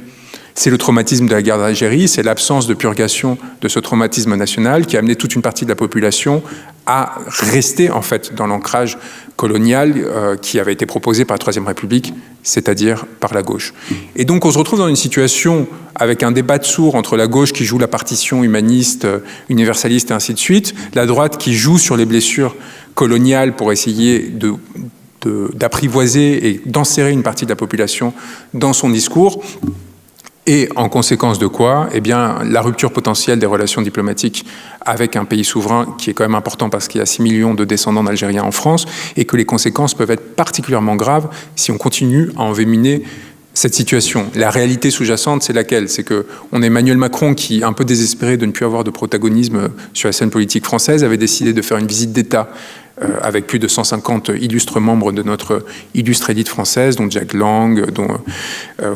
C'est le traumatisme de la guerre d'Algérie, c'est l'absence de purgation de ce traumatisme national qui a amené toute une partie de la population à rester en fait dans l'ancrage colonial qui avait été proposé par la Troisième République, c'est-à-dire par la gauche. Et donc on se retrouve dans une situation avec un débat de sourds entre la gauche qui joue la partition humaniste, universaliste et ainsi de suite, la droite qui joue sur les blessures coloniales pour essayer d'apprivoiser et d'enserrer une partie de la population dans son discours. Et en conséquence de quoi, eh bien, la rupture potentielle des relations diplomatiques avec un pays souverain qui est quand même important parce qu'il y a 6 millions de descendants d'Algériens en France et que les conséquences peuvent être particulièrement graves si on continue à envenimer cette situation. La réalité sous-jacente, c'est laquelle? C'est qu'on a Emmanuel Macron qui, un peu désespéré de ne plus avoir de protagonisme sur la scène politique française, avait décidé de faire une visite d'État avec plus de 150 illustres membres de notre illustre élite française, dont Jack Lang, dont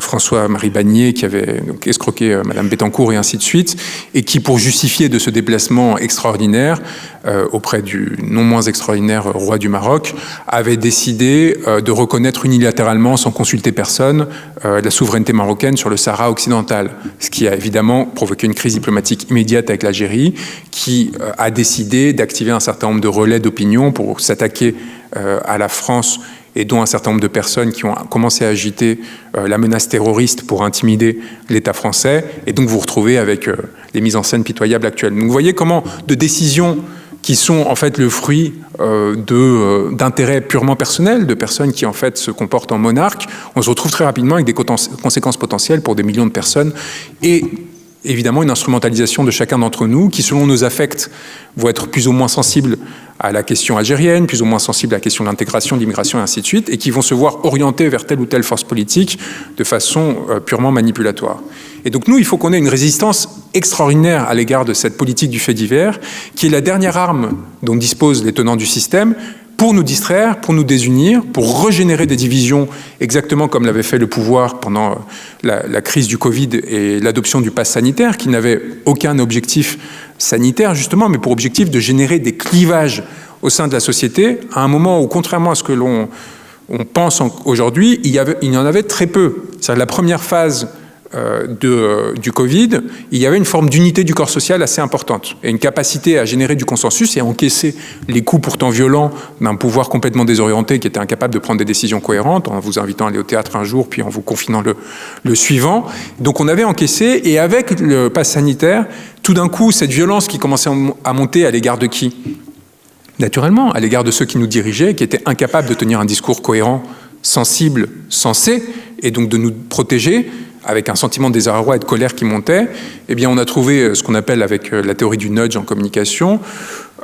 François-Marie Bagné, qui avait donc escroqué Madame Bettencourt et ainsi de suite, et qui, pour justifier de ce déplacement extraordinaire auprès du non moins extraordinaire roi du Maroc, avait décidé de reconnaître unilatéralement, sans consulter personne, la souveraineté marocaine sur le Sahara occidental, ce qui a évidemment provoqué une crise diplomatique immédiate avec l'Algérie, qui a décidé d'activer un certain nombre de relais d'opinion pour s'attaquer à la France et dont un certain nombre de personnes qui ont commencé à agiter la menace terroriste pour intimider l'État français. Et donc vous vous retrouvez avec les mises en scène pitoyables actuelles. Donc vous voyez comment de décisions qui sont en fait le fruit d'intérêts purement personnels, de personnes qui en fait se comportent en monarques, on se retrouve très rapidement avec des conséquences potentielles pour des millions de personnes. Et évidemment une instrumentalisation de chacun d'entre nous qui, selon nos affects, vont être plus ou moins sensibles à la question algérienne, plus ou moins sensibles à la question de l'intégration, de l'immigration et ainsi de suite, et qui vont se voir orientés vers telle ou telle force politique de façon purement manipulatoire. Et donc nous, il faut qu'on ait une résistance extraordinaire à l'égard de cette politique du fait divers, qui est la dernière arme dont disposent les tenants du système, pour nous distraire, pour nous désunir, pour régénérer des divisions, exactement comme l'avait fait le pouvoir pendant la crise du Covid et l'adoption du pass sanitaire, qui n'avait aucun objectif sanitaire, justement, mais pour objectif de générer des clivages au sein de la société, à un moment où, contrairement à ce que l'on pense aujourd'hui, il y en avait très peu. C'est-à-dire la première phase du Covid, il y avait une forme d'unité du corps social assez importante et une capacité à générer du consensus et à encaisser les coups pourtant violents d'un pouvoir complètement désorienté qui était incapable de prendre des décisions cohérentes en vous invitant à aller au théâtre un jour puis en vous confinant le suivant. Donc on avait encaissé et avec le pass sanitaire, tout d'un coup, cette violence qui commençait à monter à l'égard de qui ? Naturellement, à l'égard de ceux qui nous dirigeaient, qui étaient incapables de tenir un discours cohérent, sensible, sensé, et donc de nous protéger, avec un sentiment de désarroi et de colère qui montait, eh bien on a trouvé ce qu'on appelle avec la théorie du nudge en communication,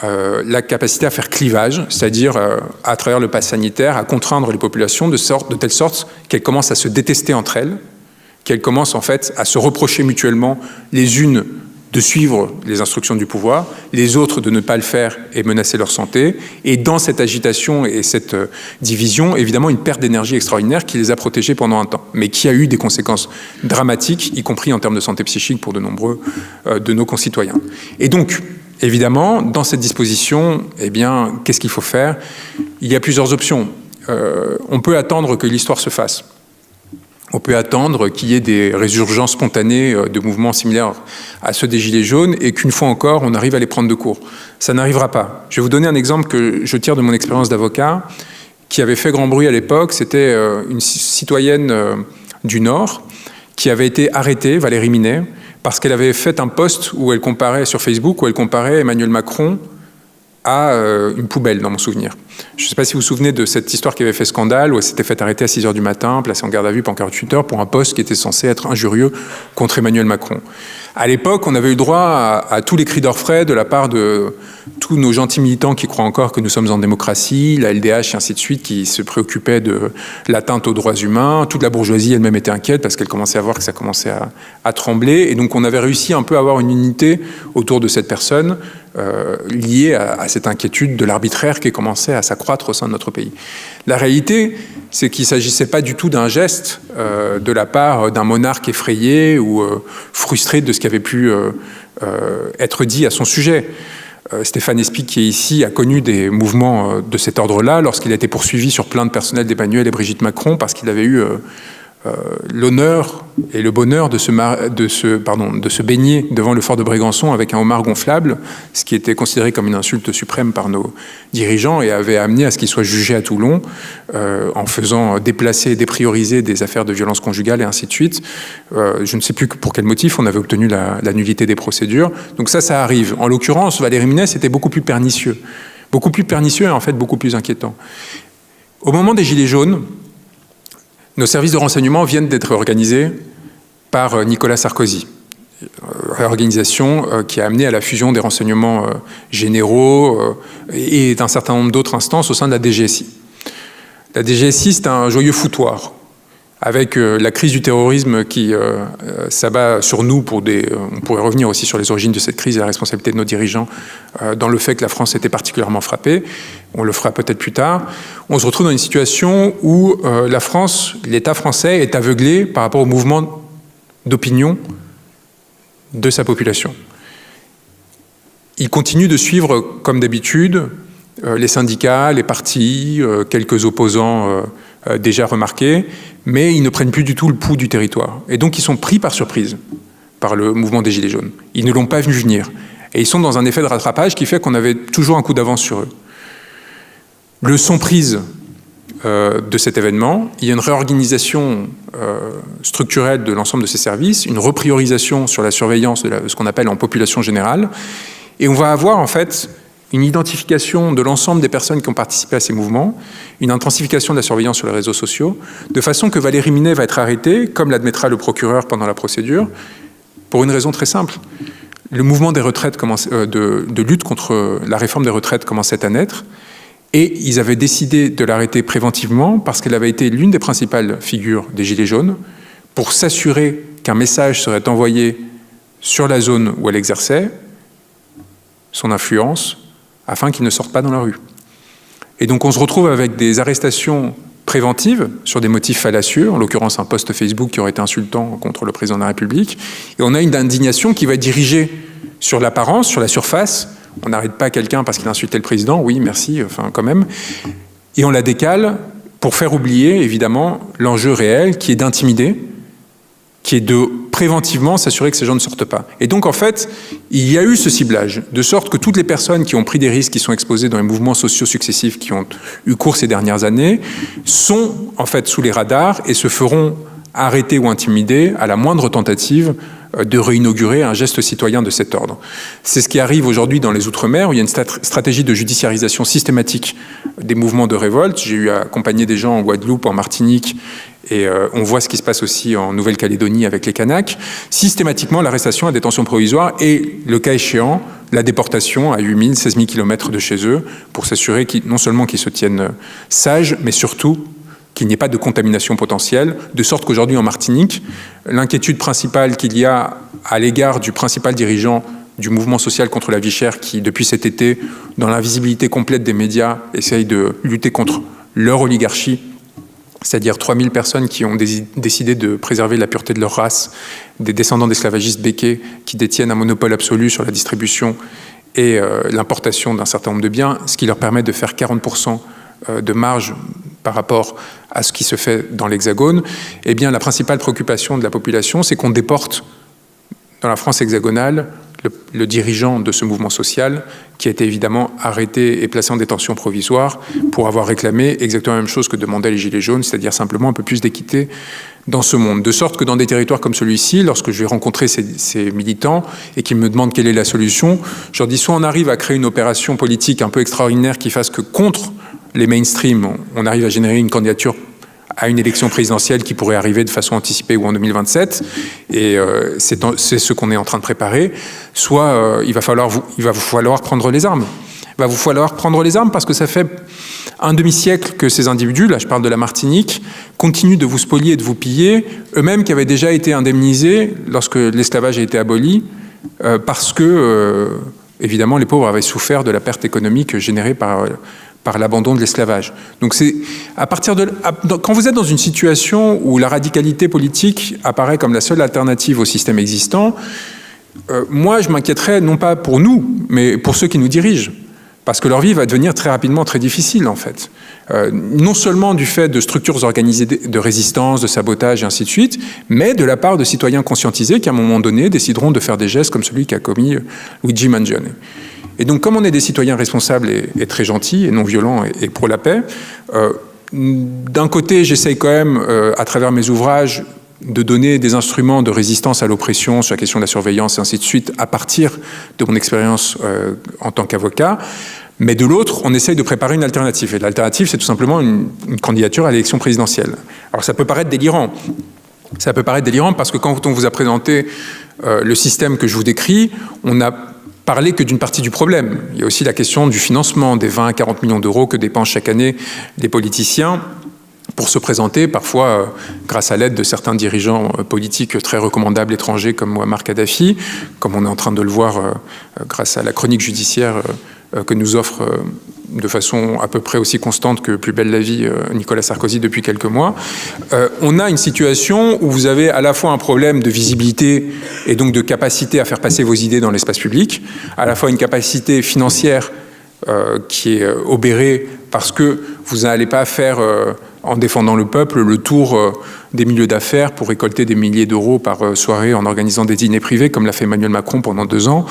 la capacité à faire clivage, c'est-à-dire à travers le pass sanitaire, à contraindre les populations de telle sorte qu'elles commencent à se détester entre elles, qu'elles commencent en fait à se reprocher mutuellement les unes de suivre les instructions du pouvoir, les autres de ne pas le faire et menacer leur santé. Et dans cette agitation et cette division, évidemment, une perte d'énergie extraordinaire qui les a protégés pendant un temps, mais qui a eu des conséquences dramatiques, y compris en termes de santé psychique pour de nombreux de nos concitoyens. Et donc, évidemment, dans cette disposition, eh bien, qu'est-ce qu'il faut faire ? Il y a plusieurs options. On peut attendre que l'histoire se fasse. On peut attendre qu'il y ait des résurgences spontanées de mouvements similaires à ceux des Gilets jaunes et qu'une fois encore, on arrive à les prendre de court. Ça n'arrivera pas. Je vais vous donner un exemple que je tire de mon expérience d'avocat qui avait fait grand bruit à l'époque. C'était une citoyenne du Nord qui avait été arrêtée, Valérie Minet, parce qu'elle avait fait un post où elle comparait, sur Facebook, où elle comparait Emmanuel Macron à une poubelle, dans mon souvenir. Je ne sais pas si vous vous souvenez de cette histoire qui avait fait scandale, où elle s'était fait arrêter à 6h du matin, placée en garde à vue pendant 48 heures pour un post qui était censé être injurieux contre Emmanuel Macron. À l'époque, on avait eu droit à tous les cris d'orfraie de la part de tous nos gentils militants qui croient encore que nous sommes en démocratie, la LDH et ainsi de suite, qui se préoccupaient de l'atteinte aux droits humains. Toute la bourgeoisie elle-même était inquiète parce qu'elle commençait à voir que ça commençait à trembler. Et donc on avait réussi un peu à avoir une unité autour de cette personne liée à cette inquiétude de l'arbitraire qui commençait à s'accroître au sein de notre pays. La réalité, c'est qu'il ne s'agissait pas du tout d'un geste de la part d'un monarque effrayé ou frustré de ce qui avait pu être dit à son sujet. Stéphane Espic, qui est ici, a connu des mouvements de cet ordre-là lorsqu'il a été poursuivi sur plainte personnelle d'Emmanuel et Brigitte Macron parce qu'il avait eu l'honneur et le bonheur de se baigner devant le fort de Brégançon avec un homard gonflable, ce qui était considéré comme une insulte suprême par nos dirigeants et avait amené à ce qu'il soit jugé à Toulon en faisant déplacer et déprioriser des affaires de violence conjugale et ainsi de suite. Je ne sais plus pour quel motif on avait obtenu la nullité des procédures. Donc ça arrive. En l'occurrence, Valérie Minet, c'était beaucoup plus pernicieux. Beaucoup plus pernicieux et en fait beaucoup plus inquiétant. Au moment des Gilets jaunes, nos services de renseignement viennent d'être organisés par Nicolas Sarkozy. Réorganisation qui a amené à la fusion des renseignements généraux et d'un certain nombre d'autres instances au sein de la DGSI. La DGSI, c'est un joyeux foutoir, avec la crise du terrorisme qui s'abat sur nous on pourrait revenir aussi sur les origines de cette crise et la responsabilité de nos dirigeants dans le fait que la France était particulièrement frappée. On le fera peut-être plus tard. On se retrouve dans une situation où la France, l'État français est aveuglé par rapport au mouvement d'opinion de sa population. Il continue de suivre, comme d'habitude, les syndicats, les partis, quelques opposants déjà remarqués, mais ils ne prennent plus du tout le pouls du territoire. Et donc ils sont pris par surprise par le mouvement des Gilets jaunes. Ils ne l'ont pas vu venir. Et ils sont dans un effet de rattrapage qui fait qu'on avait toujours un coup d'avance sur eux. Leçon prise de cet événement, il y a une réorganisation structurelle de l'ensemble de ces services, une repriorisation sur la surveillance de ce qu'on appelle en population générale, et on va avoir en fait une identification de l'ensemble des personnes qui ont participé à ces mouvements, une intensification de la surveillance sur les réseaux sociaux, de façon que Valérie Minet va être arrêtée, comme l'admettra le procureur pendant la procédure, pour une raison très simple. Le mouvement des retraites de lutte contre la réforme des retraites commençait à naître, et ils avaient décidé de l'arrêter préventivement parce qu'elle avait été l'une des principales figures des Gilets jaunes pour s'assurer qu'un message serait envoyé sur la zone où elle exerçait son influence afin qu'il ne sorte pas dans la rue. Et donc on se retrouve avec des arrestations préventives sur des motifs fallacieux, en l'occurrence un post Facebook qui aurait été insultant contre le président de la République, et on a une indignation qui va être dirigée sur l'apparence, sur la surface. On n'arrête pas quelqu'un parce qu'il insultait le président, oui, merci, enfin quand même, et on la décale pour faire oublier, évidemment, l'enjeu réel qui est d'intimider, qui est de préventivement s'assurer que ces gens ne sortent pas. Et donc, en fait, il y a eu ce ciblage, de sorte que toutes les personnes qui ont pris des risques, qui sont exposées dans les mouvements sociaux successifs qui ont eu cours ces dernières années, sont en fait sous les radars et se feront arrêter ou intimider à la moindre tentative de réinaugurer un geste citoyen de cet ordre. C'est ce qui arrive aujourd'hui dans les Outre-mer, où il y a une stratégie de judiciarisation systématique des mouvements de révolte. J'ai eu à accompagner des gens en Guadeloupe, en Martinique, et on voit ce qui se passe aussi en Nouvelle-Calédonie avec les Kanaks. Systématiquement, l'arrestation à détention provisoire et, le cas échéant, la déportation à 8 000, 16 000 km de chez eux, pour s'assurer non seulement qu'ils se tiennent sages, mais surtout qu'il n'y ait pas de contamination potentielle, de sorte qu'aujourd'hui en Martinique, l'inquiétude principale qu'il y a à l'égard du principal dirigeant du mouvement social contre la vie chère qui, depuis cet été, dans l'invisibilité complète des médias, essaye de lutter contre leur oligarchie, c'est-à-dire 3000 personnes qui ont décidé de préserver la pureté de leur race, des descendants d'esclavagistes béquets qui détiennent un monopole absolu sur la distribution et l'importation d'un certain nombre de biens, ce qui leur permet de faire 40% de marge par rapport à ce qui se fait dans l'Hexagone. Eh bien, la principale préoccupation de la population, c'est qu'on déporte dans la France hexagonale le dirigeant de ce mouvement social qui a été évidemment arrêté et placé en détention provisoire pour avoir réclamé exactement la même chose que demandaient les Gilets jaunes, c'est-à-dire simplement un peu plus d'équité dans ce monde. De sorte que dans des territoires comme celui-ci, lorsque je vais rencontrer ces militants et qu'ils me demandent quelle est la solution, je leur dis soit on arrive à créer une opération politique un peu extraordinaire qui fasse que contre les mainstream, on arrive à générer une candidature à une élection présidentielle qui pourrait arriver de façon anticipée ou en 2027, et c'est ce qu'on est en train de préparer, soit il va vous falloir prendre les armes. Il va vous falloir prendre les armes parce que ça fait un demi-siècle que ces individus, là je parle de la Martinique, continuent de vous spolier et de vous piller, eux-mêmes qui avaient déjà été indemnisés lorsque l'esclavage a été aboli, parce que, évidemment, les pauvres avaient souffert de la perte économique générée par l'abandon de l'esclavage. Donc c'est à partir de quand vous êtes dans une situation où la radicalité politique apparaît comme la seule alternative au système existant, moi je m'inquiéterais non pas pour nous, mais pour ceux qui nous dirigent, parce que leur vie va devenir très rapidement très difficile en fait. Non seulement du fait de structures organisées de résistance, de sabotage et ainsi de suite, mais de la part de citoyens conscientisés qui à un moment donné décideront de faire des gestes comme celui qu'a commis Luigi Mangione. Et donc, comme on est des citoyens responsables et très gentils et non violents et pour la paix, d'un côté, j'essaye quand même, à travers mes ouvrages, de donner des instruments de résistance à l'oppression sur la question de la surveillance et ainsi de suite, à partir de mon expérience en tant qu'avocat. Mais de l'autre, on essaye de préparer une alternative. Et l'alternative, c'est tout simplement une candidature à l'élection présidentielle. Alors, ça peut paraître délirant. Ça peut paraître délirant parce que quand on vous a présenté le système que je vous décris, on a parler que d'une partie du problème. Il y a aussi la question du financement, des 20 à 40 millions d'euros que dépensent chaque année les politiciens pour se présenter, parfois grâce à l'aide de certains dirigeants politiques très recommandables étrangers comme Muammar Kadhafi, comme on est en train de le voir grâce à la chronique judiciaire que nous offre de façon à peu près aussi constante que Plus belle la vie Nicolas Sarkozy depuis quelques mois. On a une situation où vous avez à la fois un problème de visibilité et donc de capacité à faire passer vos idées dans l'espace public, à la fois une capacité financière qui est obérée parce que vous n'allez pas faire, en défendant le peuple, le tour des milieux d'affaires pour récolter des milliers d'euros par soirée en organisant des dîners privés, comme l'a fait Emmanuel Macron pendant 2 ans,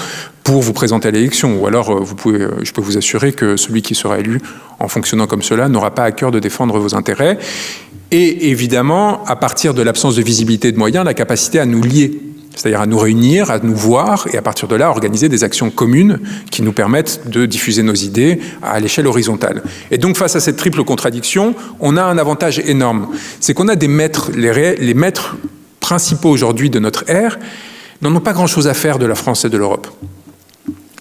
pour vous présenter à l'élection. Ou alors, je peux vous assurer que celui qui sera élu en fonctionnant comme cela n'aura pas à cœur de défendre vos intérêts. Et évidemment, à partir de l'absence de visibilité et de moyens, la capacité à nous lier, c'est-à-dire à nous réunir, à nous voir, et à partir de là, organiser des actions communes qui nous permettent de diffuser nos idées à l'échelle horizontale. Et donc, face à cette triple contradiction, on a un avantage énorme. C'est qu'on a des maîtres, les maîtres principaux aujourd'hui de notre ère, n'en ont pas grand-chose à faire de la France et de l'Europe.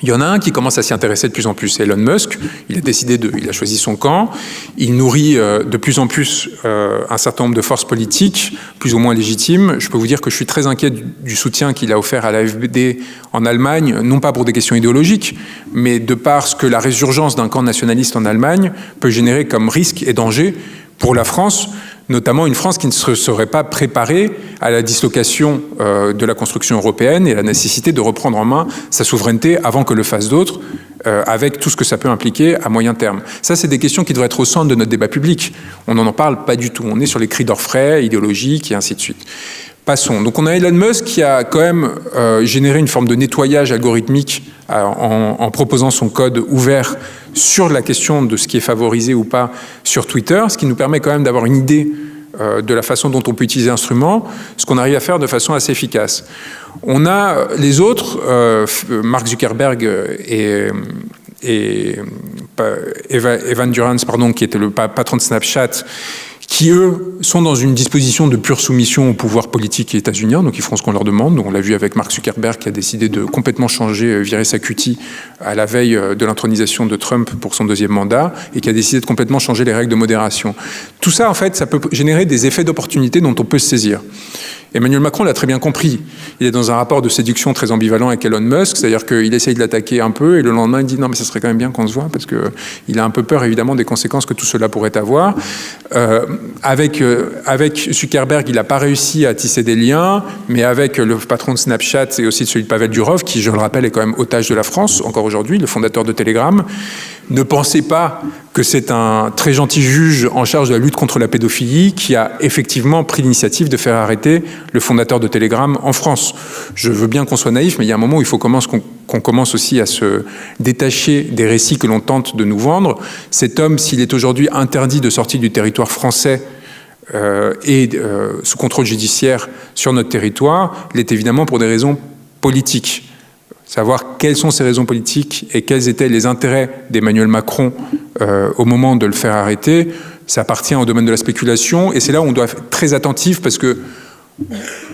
Il y en a un qui commence à s'y intéresser de plus en plus, Elon Musk. Il a choisi son camp. Il nourrit de plus en plus un certain nombre de forces politiques, plus ou moins légitimes. Je peux vous dire que je suis très inquiet du soutien qu'il a offert à l'AfD en Allemagne, non pas pour des questions idéologiques, mais de par ce que la résurgence d'un camp nationaliste en Allemagne peut générer comme risque et danger pour la France, notamment une France qui ne se serait pas préparée à la dislocation de la construction européenne et à la nécessité de reprendre en main sa souveraineté avant que le fassent d'autres, avec tout ce que ça peut impliquer à moyen terme. Ça, c'est des questions qui devraient être au centre de notre débat public. On n'en parle pas du tout. On est sur les cris d'orfraie idéologiques et ainsi de suite. Passons. Donc on a Elon Musk qui a quand même généré une forme de nettoyage algorithmique en proposant son code ouvert sur la question de ce qui est favorisé ou pas sur Twitter, ce qui nous permet quand même d'avoir une idée de la façon dont on peut utiliser l'instrument, ce qu'on arrive à faire de façon assez efficace. On a les autres, Mark Zuckerberg et Evan Durance, pardon, qui était le patron de Snapchat, qui, eux, sont dans une disposition de pure soumission au pouvoir politique états-unien, donc ils feront ce qu'on leur demande. Donc on l'a vu avec Mark Zuckerberg qui a décidé de complètement changer, virer sa cutie à la veille de l'intronisation de Trump pour son deuxième mandat, et qui a décidé de complètement changer les règles de modération. Tout ça, en fait, ça peut générer des effets d'opportunité dont on peut se saisir. Emmanuel Macron l'a très bien compris. Il est dans un rapport de séduction très ambivalent avec Elon Musk, c'est-à-dire qu'il essaye de l'attaquer un peu et le lendemain il dit non mais ça serait quand même bien qu'on se voit parce qu'il a un peu peur évidemment des conséquences que tout cela pourrait avoir. Avec Zuckerberg, il n'a pas réussi à tisser des liens, mais avec le patron de Snapchat et aussi celui de Pavel Durov, qui je le rappelle est quand même otage de la France encore aujourd'hui, le fondateur de Telegram. Ne pensez pas que c'est un très gentil juge en charge de la lutte contre la pédophilie qui a effectivement pris l'initiative de faire arrêter le fondateur de Telegram en France. Je veux bien qu'on soit naïf, mais il y a un moment où il faut qu'on commence aussi à se détacher des récits que l'on tente de nous vendre. Cet homme, s'il est aujourd'hui interdit de sortir du territoire français et sous contrôle judiciaire sur notre territoire, il est évidemment pour des raisons politiques. Savoir quelles sont ces raisons politiques et quels étaient les intérêts d'Emmanuel Macron au moment de le faire arrêter, ça appartient au domaine de la spéculation et c'est là où on doit être très attentif parce que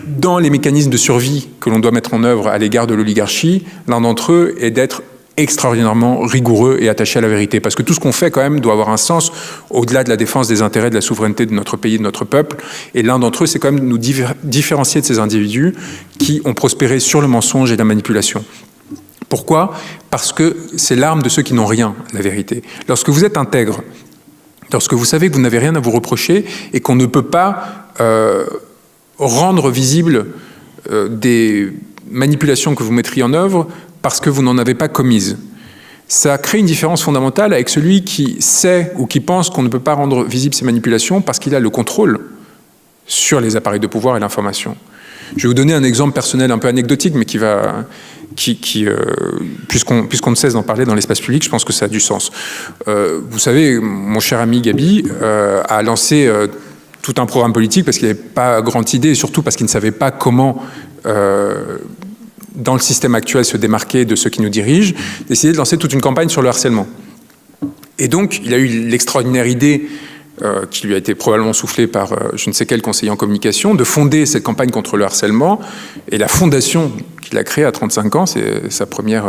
dans les mécanismes de survie que l'on doit mettre en œuvre à l'égard de l'oligarchie, l'un d'entre eux est d'être extraordinairement rigoureux et attaché à la vérité. Parce que tout ce qu'on fait, quand même, doit avoir un sens au-delà de la défense des intérêts de la souveraineté de notre pays, de notre peuple. Et l'un d'entre eux, c'est quand même de nous différencier de ces individus qui ont prospéré sur le mensonge et la manipulation. Pourquoi ? Parce que c'est l'arme de ceux qui n'ont rien, la vérité. Lorsque vous êtes intègre, lorsque vous savez que vous n'avez rien à vous reprocher et qu'on ne peut pas rendre visible des manipulations que vous mettriez en œuvre parce que vous n'en avez pas commises. Ça crée une différence fondamentale avec celui qui sait ou qui pense qu'on ne peut pas rendre visible ces manipulations parce qu'il a le contrôle sur les appareils de pouvoir et l'information. Je vais vous donner un exemple personnel un peu anecdotique, mais puisqu'on ne cesse d'en parler dans l'espace public, je pense que ça a du sens. Vous savez, mon cher ami Gabi a lancé tout un programme politique parce qu'il n'avait pas grande idée et surtout parce qu'il ne savait pas comment dans le système actuel se démarquer de ceux qui nous dirigent, décidé de lancer toute une campagne sur le harcèlement. Et donc, il a eu l'extraordinaire idée, qui lui a été probablement soufflée par je ne sais quel conseiller en communication, de fonder cette campagne contre le harcèlement. Et la fondation qu'il a créée à 35 ans, c'est sa première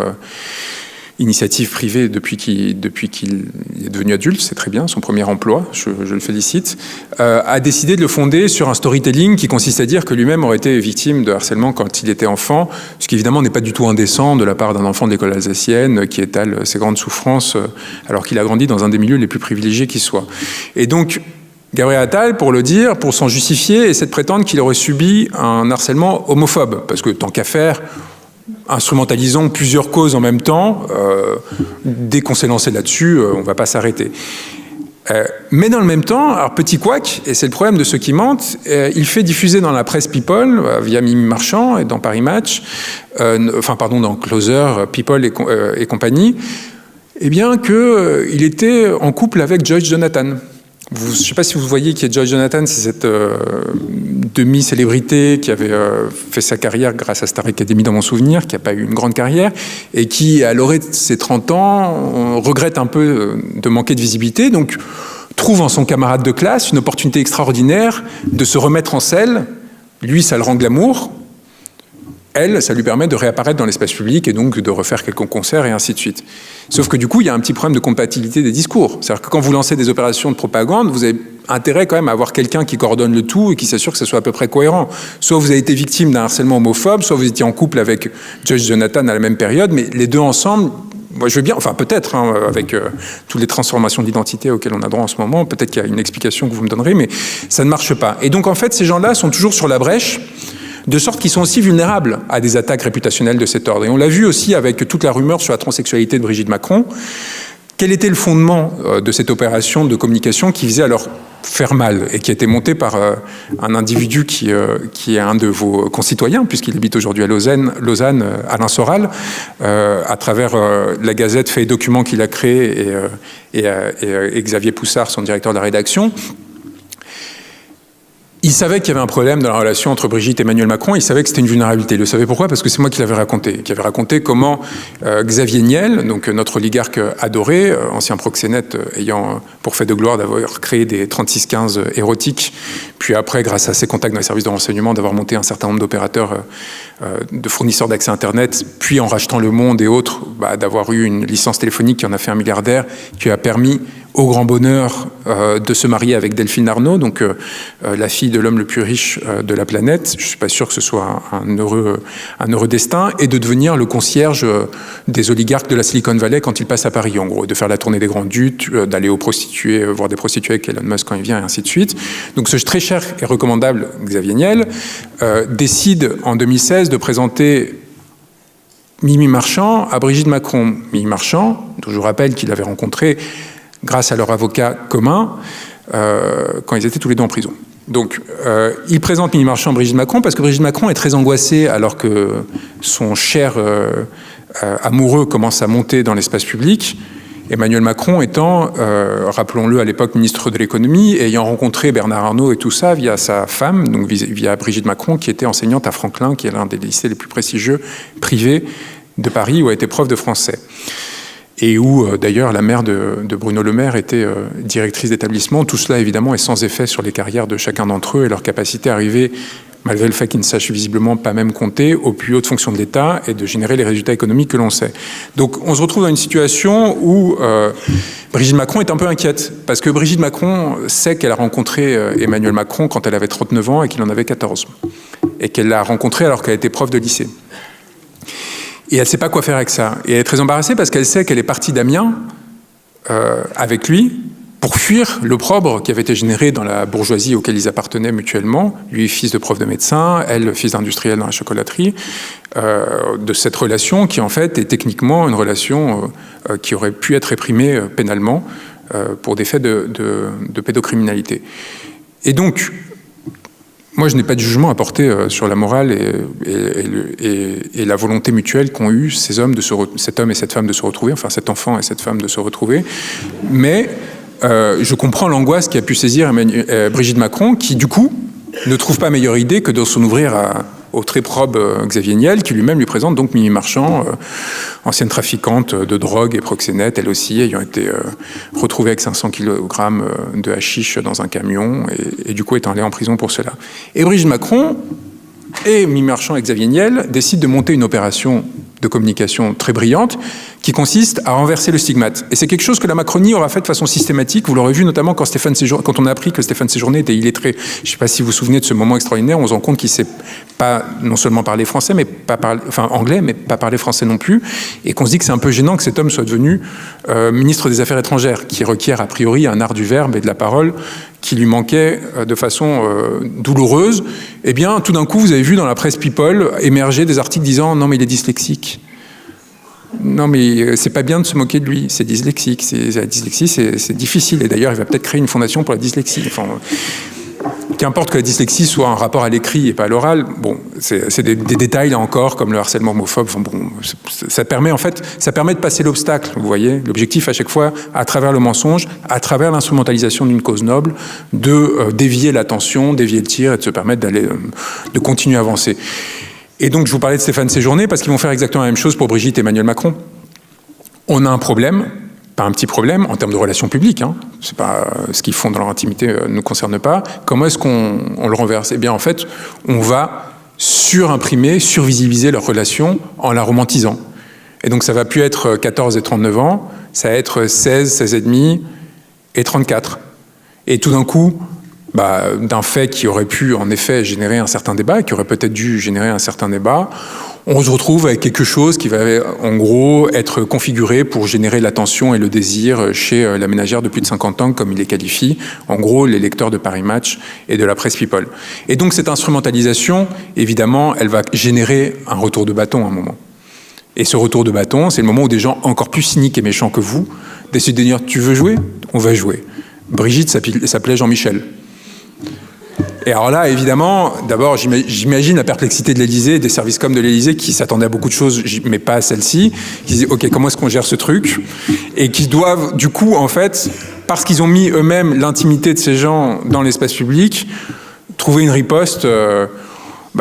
initiative privée depuis qu'il est devenu adulte, c'est très bien, son premier emploi, je le félicite, a décidé de le fonder sur un storytelling qui consiste à dire que lui-même aurait été victime de harcèlement quand il était enfant, ce qui évidemment n'est pas du tout indécent de la part d'un enfant de l'école alsacienne qui étale ses grandes souffrances alors qu'il a grandi dans un des milieux les plus privilégiés qui soit. Et donc, Gabriel Attal, pour le dire, pour s'en justifier, essaie de prétendre qu'il aurait subi un harcèlement homophobe, parce que tant qu'à faire, instrumentalisons plusieurs causes en même temps, dès qu'on s'est lancé là-dessus, on ne va pas s'arrêter. Mais dans le même temps, alors petit couac, et c'est le problème de ceux qui mentent, il fait diffuser dans la presse People, via Mimi Marchand et dans Paris Match, dans Closer, People et compagnie, eh bien qu'il était en couple avec Joyce Jonathan. Je ne sais pas si vous voyez qui est Joyce Jonathan, c'est cette demi-célébrité qui avait fait sa carrière grâce à Star Academy dans mon souvenir, qui n'a pas eu une grande carrière, et qui, à l'orée de ses 30 ans, regrette un peu de manquer de visibilité, donc trouve en son camarade de classe une opportunité extraordinaire de se remettre en selle. Lui, ça le rend glamour. elle, ça lui permet de réapparaître dans l'espace public et donc de refaire quelques concerts et ainsi de suite. Sauf que du coup, il y a un petit problème de compatibilité des discours. C'est-à-dire que quand vous lancez des opérations de propagande, vous avez intérêt quand même à avoir quelqu'un qui coordonne le tout et qui s'assure que ça soit à peu près cohérent. Soit vous avez été victime d'un harcèlement homophobe, soit vous étiez en couple avec Judge Jonathan à la même période, mais les deux ensemble, moi je veux bien, enfin peut-être, hein, avec toutes les transformations d'identité auxquelles on a droit en ce moment, peut-être qu'il y a une explication que vous me donnerez, mais ça ne marche pas. Et donc en fait, ces gens-là sont toujours sur la brèche, de sorte qu'ils sont aussi vulnérables à des attaques réputationnelles de cet ordre. Et on l'a vu aussi avec toute la rumeur sur la transsexualité de Brigitte Macron. Quel était le fondement de cette opération de communication qui visait à leur faire mal et qui a été montée par un individu qui est un de vos concitoyens, puisqu'il habite aujourd'hui à Lausanne, Alain Soral, à travers la Gazette Fait et Documents qu'il a créé et Xavier Poussard, son directeur de la rédaction. Il savait qu'il y avait un problème dans la relation entre Brigitte et Emmanuel Macron, il savait que c'était une vulnérabilité. Il le savait pourquoi? Parce que c'est moi qui l'avais raconté. Qui avait raconté comment Xavier Niel, donc notre oligarque adoré, ancien proxénète ayant pour fait de gloire d'avoir créé des 3615 érotiques, puis après, grâce à ses contacts dans les services de renseignement, d'avoir monté un certain nombre d'opérateurs, de fournisseurs d'accès Internet, puis en rachetant Le Monde et autres, d'avoir eu une licence téléphonique qui en a fait un milliardaire, qui a permis au grand bonheur de se marier avec Delphine Arnault, donc la fille de l'homme le plus riche de la planète. Je ne suis pas sûr que ce soit un heureux destin, et de devenir le concierge des oligarques de la Silicon Valley quand ils passent à Paris, en gros, de faire la tournée des grands ducs, d'aller aux prostituées, voir des prostituées avec Elon Musk quand il vient, et ainsi de suite. Donc ce très cher et recommandable Xavier Niel décide en 2016 de présenter Mimi Marchand à Brigitte Macron. Mimi Marchand, dont je vous rappelle qu'il avait rencontré grâce à leur avocat commun, quand ils étaient tous les deux en prison. Donc, il présente Mimi Marchand à Brigitte Macron parce que Brigitte Macron est très angoissée alors que son cher amoureux commence à monter dans l'espace public. Emmanuel Macron étant, rappelons-le, à l'époque ministre de l'économie, et ayant rencontré Bernard Arnault et tout ça via sa femme, donc via Brigitte Macron, qui était enseignante à Franklin, qui est l'un des lycées les plus prestigieux privés de Paris, où elle était prof de français. Et où, d'ailleurs, la mère de Bruno Le Maire était directrice d'établissement. Tout cela, évidemment, est sans effet sur les carrières de chacun d'entre eux et leur capacité à arriver, malgré le fait qu'ils ne sachent visiblement pas même compter, aux plus hautes fonctions de l'État et de générer les résultats économiques que l'on sait. Donc, on se retrouve dans une situation où Brigitte Macron est un peu inquiète, parce que Brigitte Macron sait qu'elle a rencontré Emmanuel Macron quand elle avait 39 ans et qu'il en avait 14, et qu'elle l'a rencontré alors qu'elle était prof de lycée. Et elle ne sait pas quoi faire avec ça. Et elle est très embarrassée parce qu'elle sait qu'elle est partie d'Amiens avec lui pour fuir l'opprobre qui avait été généré dans la bourgeoisie auquel ils appartenaient mutuellement. Lui, fils de prof de médecin, elle, fils d'industriel dans la chocolaterie, de cette relation qui, en fait, est techniquement une relation qui aurait pu être réprimée pénalement pour des faits de pédocriminalité. Et donc, moi, je n'ai pas de jugement à porter sur la morale et la volonté mutuelle qu'ont eu ces hommes cet homme et cette femme de se retrouver, enfin cet enfant et cette femme de se retrouver. Mais je comprends l'angoisse qui a pu saisir Brigitte Macron, qui du coup ne trouve pas meilleure idée que de s'en ouvrir au très probe Xavier Niel, qui lui-même lui présente donc Mimi Marchand, ancienne trafiquante de drogue et proxénète, elle aussi ayant été retrouvée avec 500 kg de hashish dans un camion, et du coup étant allée en prison pour cela. Et Brigitte Macron et Mimi Marchand et Xavier Niel décident de monter une opération de communication très brillante qui consiste à renverser le stigmate. Et c'est quelque chose que la Macronie aura fait de façon systématique. Vous l'aurez vu notamment quand on a appris que Stéphane Séjourné était illettré. Je ne sais pas si vous vous souvenez de ce moment extraordinaire. On se rend compte qu'il ne sait pas non seulement parler français, mais anglais, mais pas parler français non plus. Et qu'on se dit que c'est un peu gênant que cet homme soit devenu ministre des Affaires étrangères, qui requiert a priori un art du verbe et de la parole qui lui manquait de façon douloureuse. Eh bien, tout d'un coup, vous avez vu dans la presse People émerger des articles disant « Non, mais il est dyslexique ». Non, mais c'est pas bien de se moquer de lui, c'est dyslexique. La dyslexie, c'est difficile. Et d'ailleurs, il va peut-être créer une fondation pour la dyslexie. Enfin, qu'importe que la dyslexie soit un rapport à l'écrit et pas à l'oral, bon, c'est des détails là encore, comme le harcèlement homophobe. Enfin, bon, ça permet de passer l'obstacle, vous voyez. L'objectif à chaque fois, à travers le mensonge, à travers l'instrumentalisation d'une cause noble, de dévier l'attention, dévier le tir et de se permettre de continuer à avancer. Et donc, je vous parlais de Stéphane Séjourné parce qu'ils vont faire exactement la même chose pour Brigitte et Emmanuel Macron. On a un problème, pas un petit problème, en termes de relations publiques. Hein. C'est pas ce qu'ils font dans leur intimité ne nous concerne pas. Comment est-ce qu'on le renverse? Eh bien, en fait, on va surimprimer, survisibiliser leur relation en la romantisant. Et donc ça va plus être 14 et 39 ans, ça va être 16, 16 et demi et 34. Et tout d'un coup, d'un fait qui aurait pu en effet générer un certain débat, qui aurait peut-être dû générer un certain débat, on se retrouve avec quelque chose qui va en gros être configuré pour générer l'attention et le désir chez la ménagère de plus de 50 ans, comme il les qualifie, en gros les lecteurs de Paris Match et de la presse People. Et donc cette instrumentalisation, évidemment, elle va générer un retour de bâton à un moment. Et ce retour de bâton, c'est le moment où des gens encore plus cyniques et méchants que vous décident de dire « tu veux jouer ? On va jouer ». Brigitte s'appelait Jean-Michel. Et alors là, évidemment, d'abord, j'imagine la perplexité de l'Élysée, des services com de l'Élysée qui s'attendaient à beaucoup de choses, mais pas à celle-ci, qui disaient « ok, comment est-ce qu'on gère ce truc ?» et qui doivent, du coup, en fait, parce qu'ils ont mis eux-mêmes l'intimité de ces gens dans l'espace public, trouver une riposte.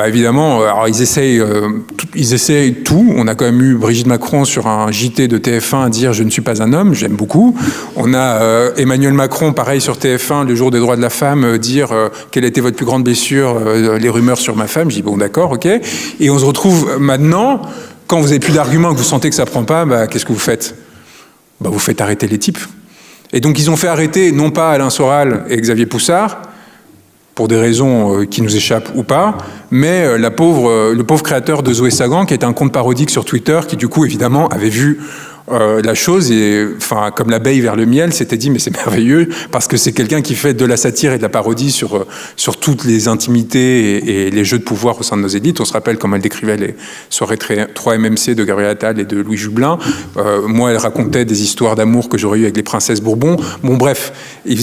Évidemment, alors ils essayent tout. On a quand même eu Brigitte Macron sur un JT de TF1 à dire « je ne suis pas un homme », j'aime beaucoup. On a Emmanuel Macron, pareil sur TF1, le jour des droits de la femme, dire « quelle était votre plus grande blessure ? Les rumeurs sur ma femme ». Je dis « bon d'accord, ok ». Et on se retrouve maintenant, quand vous n'avez plus d'arguments, que vous sentez que ça ne prend pas, qu'est-ce que vous faites ? Vous faites arrêter les types. Et donc ils ont fait arrêter non pas Alain Soral et Xavier Poussard, pour des raisons qui nous échappent ou pas, mais le pauvre créateur de Zoé Sagan, qui était un compte parodique sur Twitter, qui du coup, évidemment, avait vu la chose, et enfin, comme l'abeille vers le miel, s'était dit, mais c'est merveilleux, parce que c'est quelqu'un qui fait de la satire et de la parodie sur toutes les intimités et les jeux de pouvoir au sein de nos élites. On se rappelle comment elle décrivait les soirées 3 MMC de Gabriel Attal et de Louis Jubelin. Moi, elle racontait des histoires d'amour que j'aurais eues avec les princesses Bourbon. Bon, bref, il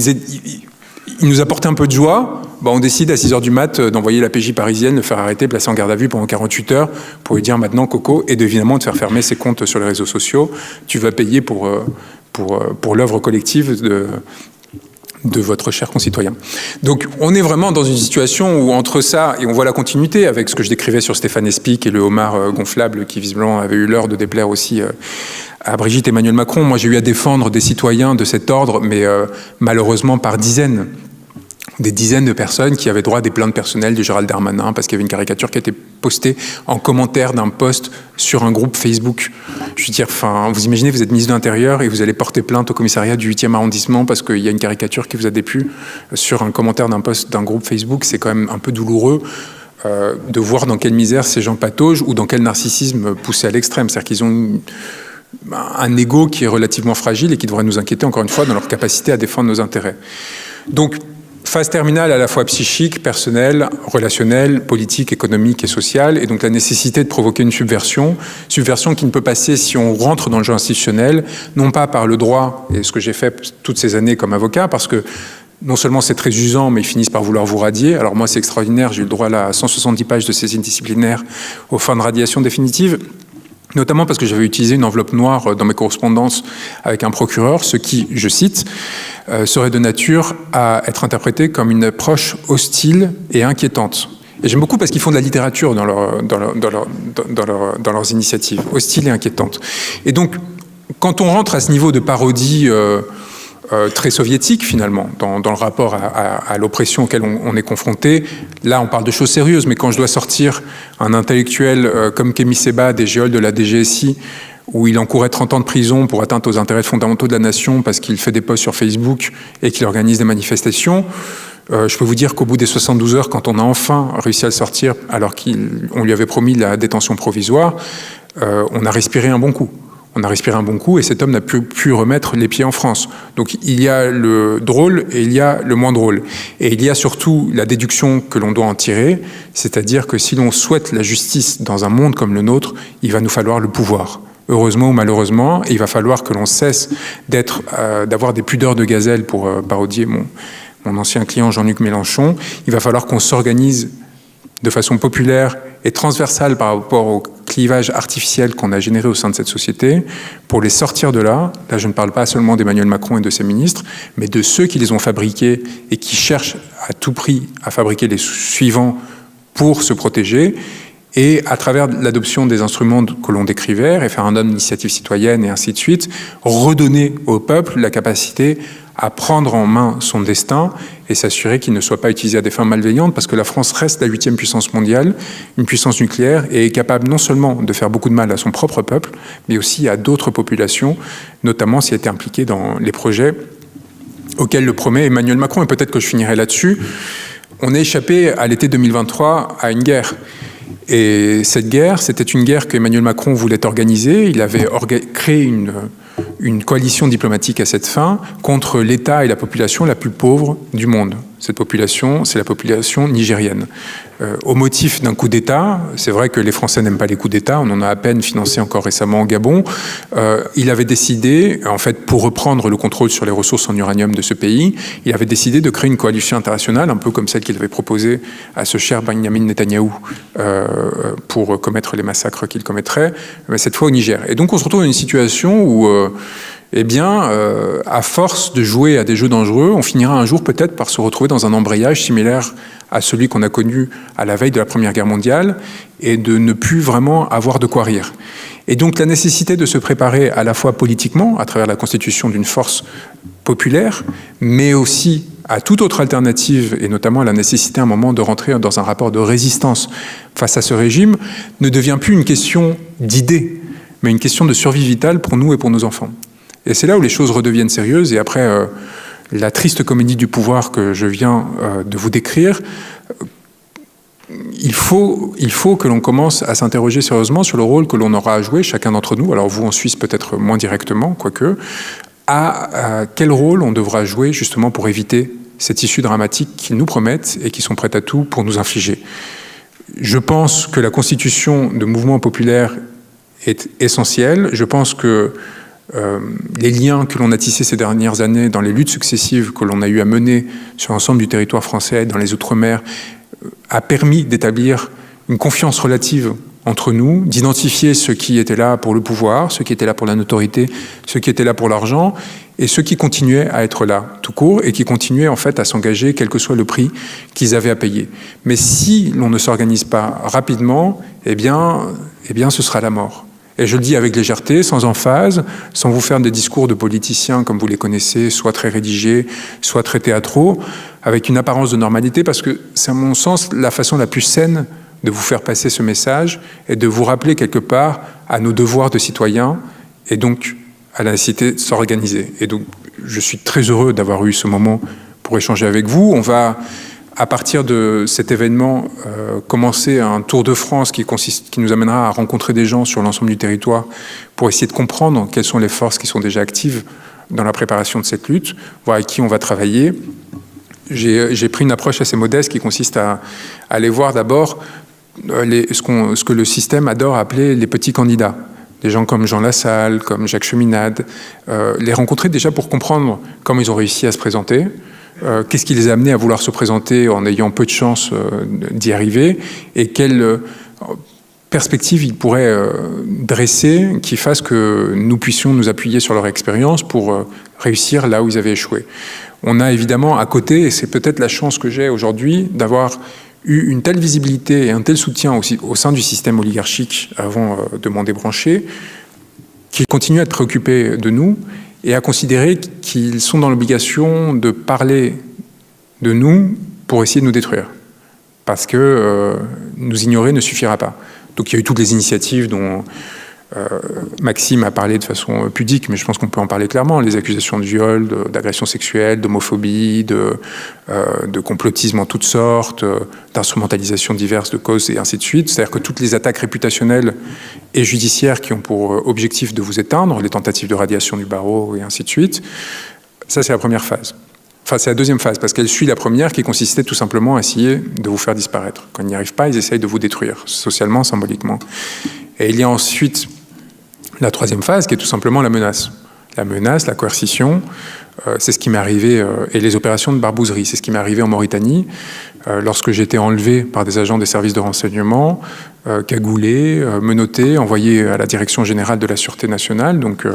nous apportait un peu de joie. On décide à 6 h du mat d'envoyer la PJ parisienne, le faire arrêter, placer en garde à vue pendant 48 heures pour lui dire maintenant Coco, et évidemment de faire fermer ses comptes sur les réseaux sociaux. Tu vas payer pour l'œuvre collective de votre cher concitoyen. Donc on est vraiment dans une situation où entre ça, et on voit la continuité avec ce que je décrivais sur Stéphane Espic et le homard gonflable qui visiblement avait eu l'heure de déplaire aussi à Brigitte et Emmanuel Macron. Moi j'ai eu à défendre des citoyens de cet ordre, mais malheureusement par dizaines. Des dizaines de personnes qui avaient droit à des plaintes personnelles de Gérald Darmanin parce qu'il y avait une caricature qui a été postée en commentaire d'un post sur un groupe Facebook. Je veux dire, vous imaginez, vous êtes ministre de l'Intérieur et vous allez porter plainte au commissariat du 8e arrondissement parce qu'il y a une caricature qui vous a déplu sur un commentaire d'un post d'un groupe Facebook. C'est quand même un peu douloureux de voir dans quelle misère ces gens pataugent ou dans quel narcissisme poussé à l'extrême. C'est-à-dire qu'ils ont un ego qui est relativement fragile et qui devrait nous inquiéter, encore une fois, dans leur capacité à défendre nos intérêts. Donc, phase terminale à la fois psychique, personnelle, relationnelle, politique, économique et sociale, et donc la nécessité de provoquer une subversion qui ne peut passer si on rentre dans le jeu institutionnel, non pas par le droit, et ce que j'ai fait toutes ces années comme avocat, parce que non seulement c'est très usant, mais ils finissent par vouloir vous radier. Alors moi c'est extraordinaire, j'ai eu le droit là, à 170 pages de saisine disciplinaire aux fins de radiation définitive, notamment parce que j'avais utilisé une enveloppe noire dans mes correspondances avec un procureur, ce qui, je cite, serait de nature à être interprété comme une approche hostile et inquiétante. Et j'aime beaucoup parce qu'ils font de la littérature dans leurs initiatives, hostile et inquiétante. Et donc, quand on rentre à ce niveau de parodie très soviétique, finalement, dans le rapport à l'oppression auquel on est confronté, là, on parle de choses sérieuses, mais quand je dois sortir un intellectuel comme Kémy Séba, des géoles de la DGSI, où il encourait 30 ans de prison pour atteinte aux intérêts fondamentaux de la nation parce qu'il fait des posts sur Facebook et qu'il organise des manifestations, je peux vous dire qu'au bout des 72 heures, quand on a enfin réussi à le sortir, alors qu'on lui avait promis la détention provisoire, on a respiré un bon coup. On a respiré un bon coup et cet homme n'a pu remettre les pieds en France. Donc il y a le drôle et il y a le moins drôle. Et il y a surtout la déduction que l'on doit en tirer, c'est-à-dire que si l'on souhaite la justice dans un monde comme le nôtre, il va nous falloir le pouvoir. Heureusement ou malheureusement, il va falloir que l'on cesse d'avoir des pudeurs de gazelle pour parodier mon ancien client Jean-Luc Mélenchon. Il va falloir qu'on s'organise de façon populaire et transversale par rapport au clivage artificiel qu'on a généré au sein de cette société, pour les sortir de là. Là, je ne parle pas seulement d'Emmanuel Macron et de ses ministres, mais de ceux qui les ont fabriqués et qui cherchent à tout prix à fabriquer les suivants pour se protéger, et à travers l'adoption des instruments que l'on décrivait, référendum d'initiative citoyenne et ainsi de suite, redonner au peuple la capacité à prendre en main son destin et s'assurer qu'il ne soit pas utilisé à des fins malveillantes, parce que la France reste la 8e puissance mondiale, une puissance nucléaire, et est capable non seulement de faire beaucoup de mal à son propre peuple, mais aussi à d'autres populations, notamment si elle était impliquée dans les projets auxquels le promet Emmanuel Macron. Et peut-être que je finirai là-dessus. On est échappé à l'été 2023 à une guerre. Et cette guerre, c'était une guerre qu'Emmanuel Macron voulait organiser. Il avait créé une coalition diplomatique à cette fin contre l'État et la population la plus pauvre du monde. Cette population, c'est la population nigérienne. Au motif d'un coup d'État, c'est vrai que les Français n'aiment pas les coups d'État, on en a à peine financé encore récemment au Gabon, il avait décidé, en fait, pour reprendre le contrôle sur les ressources en uranium de ce pays, il avait décidé de créer une coalition internationale, un peu comme celle qu'il avait proposée à ce cher Benyamin Netanyahou pour commettre les massacres qu'il commettrait, mais cette fois au Niger. Et donc on se retrouve dans une situation où eh bien, à force de jouer à des jeux dangereux, on finira un jour peut-être par se retrouver dans un embrayage similaire à celui qu'on a connu à la veille de la Première Guerre mondiale et de ne plus vraiment avoir de quoi rire. Et donc la nécessité de se préparer à la fois politiquement, à travers la constitution d'une force populaire, mais aussi à toute autre alternative, et notamment la nécessité à un moment de rentrer dans un rapport de résistance face à ce régime, ne devient plus une question d'idées, mais une question de survie vitale pour nous et pour nos enfants. Et c'est là où les choses redeviennent sérieuses. Et après la triste comédie du pouvoir que je viens de vous décrire, il faut que l'on commence à s'interroger sérieusement sur le rôle que l'on aura à jouer, chacun d'entre nous, alors vous en Suisse peut-être moins directement, quoique, à quel rôle on devra jouer justement pour éviter cette issue dramatique qu'ils nous promettent et qui sont prêts à tout pour nous infliger. Je pense que la constitution de mouvements populaires est essentielle. Je pense que les liens que l'on a tissés ces dernières années dans les luttes successives que l'on a eu à mener sur l'ensemble du territoire français, dans les Outre-mer, a permis d'établir une confiance relative entre nous, d'identifier ceux qui étaient là pour le pouvoir, ceux qui étaient là pour la notoriété, ceux qui étaient là pour l'argent, et ceux qui continuaient à être là, tout court, et qui continuaient en fait à s'engager, quel que soit le prix qu'ils avaient à payer. Mais si l'on ne s'organise pas rapidement, eh bien, ce sera la mort. Et je le dis avec légèreté, sans emphase, sans vous faire des discours de politiciens comme vous les connaissez, soit très rédigés, soit très théâtraux, avec une apparence de normalité, parce que c'est à mon sens la façon la plus saine de vous faire passer ce message et de vous rappeler quelque part à nos devoirs de citoyens et donc à la nécessité de s'organiser. Et donc je suis très heureux d'avoir eu ce moment pour échanger avec vous. On va, à partir de cet événement, commencer un tour de France qui nous amènera à rencontrer des gens sur l'ensemble du territoire pour essayer de comprendre quelles sont les forces qui sont déjà actives dans la préparation de cette lutte, voir avec qui on va travailler. J'ai pris une approche assez modeste qui consiste à aller voir d'abord ce que le système adore appeler les petits candidats. Des gens comme Jean Lassalle, comme Jacques Cheminade, les rencontrer déjà pour comprendre comment ils ont réussi à se présenter, qu'est-ce qui les a amenés à vouloir se présenter en ayant peu de chance d'y arriver, et quelle perspective ils pourraient dresser qui fasse que nous puissions nous appuyer sur leur expérience pour réussir là où ils avaient échoué. On a évidemment à côté, et c'est peut-être la chance que j'ai aujourd'hui, d'avoir eu une telle visibilité et un tel soutien aussi au sein du système oligarchique avant de m'en débrancher, qu'ils continuent à être préoccupés de nous et à considérer qu'ils sont dans l'obligation de parler de nous pour essayer de nous détruire. Parce que nous ignorer ne suffira pas. Donc il y a eu toutes les initiatives dont Maxime a parlé de façon pudique, mais je pense qu'on peut en parler clairement, les accusations de viol, d'agression sexuelle, d'homophobie, de complotisme en toutes sortes, d'instrumentalisation diverses de causes et ainsi de suite. C'est-à-dire que toutes les attaques réputationnelles et judiciaires qui ont pour objectif de vous éteindre, les tentatives de radiation du barreau et ainsi de suite, ça c'est la première phase. Enfin, c'est la deuxième phase, parce qu'elle suit la première qui consistait tout simplement à essayer de vous faire disparaître. Quand ils n'y arrivent pas, ils essayent de vous détruire, socialement, symboliquement. Et il y a ensuite la troisième phase qui est tout simplement la menace. La menace, la coercition, c'est ce qui m'est arrivé, et les opérations de barbouzerie, c'est ce qui m'est arrivé en Mauritanie, lorsque j'ai été enlevé par des agents des services de renseignement, cagoulé, menotté, envoyé à la Direction générale de la Sûreté nationale, donc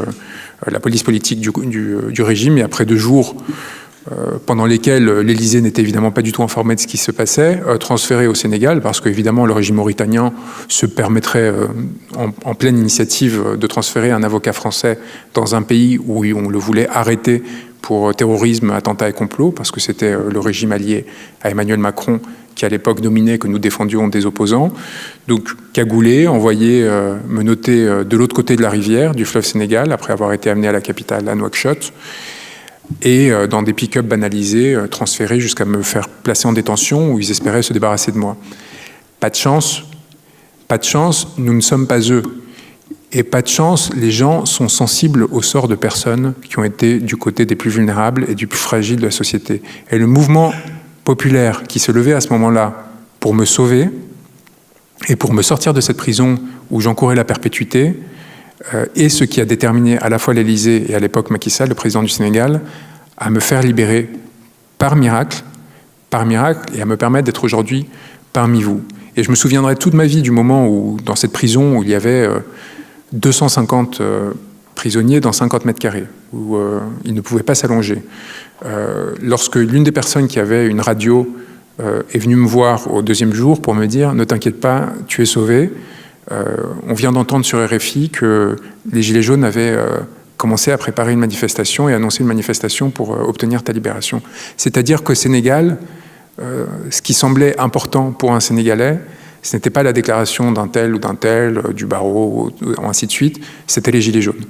la police politique du régime, et après 2 jours pendant lesquels l'Élysée n'était évidemment pas du tout informé de ce qui se passait, transféré au Sénégal, parce qu'évidemment le régime mauritanien se permettrait en pleine initiative de transférer un avocat français dans un pays où on le voulait arrêter pour terrorisme, attentat et complot, parce que c'était le régime allié à Emmanuel Macron qui à l'époque dominait, que nous défendions des opposants. Donc cagoulé, envoyé menotter de l'autre côté de la rivière, du fleuve Sénégal, après avoir été amené à la capitale, à Nouakchott, et dans des pick-up banalisés, transférés jusqu'à me faire placer en détention, où ils espéraient se débarrasser de moi. Pas de chance, nous ne sommes pas eux. Et pas de chance, les gens sont sensibles au sort de personnes qui ont été du côté des plus vulnérables et du plus fragile de la société. Et le mouvement populaire qui se levait à ce moment-là pour me sauver et pour me sortir de cette prison où j'encourais la perpétuité, et ce qui a déterminé à la fois l'Élysée et à l'époque Macky Sall, le président du Sénégal, à me faire libérer par miracle, et à me permettre d'être aujourd'hui parmi vous. Et je me souviendrai toute ma vie du moment où, dans cette prison, où il y avait 250 prisonniers dans 50 mètres carrés, où ils ne pouvaient pas s'allonger. Lorsque l'une des personnes qui avait une radio est venue me voir au deuxième jour pour me dire « Ne t'inquiète pas, tu es sauvé », on vient d'entendre sur RFI que les Gilets jaunes avaient commencé à préparer une manifestation et annoncer une manifestation pour obtenir ta libération. C'est-à-dire qu'au Sénégal, ce qui semblait important pour un Sénégalais, ce n'était pas la déclaration d'un tel ou d'un tel, du barreau, ou ainsi de suite, c'était les Gilets jaunes.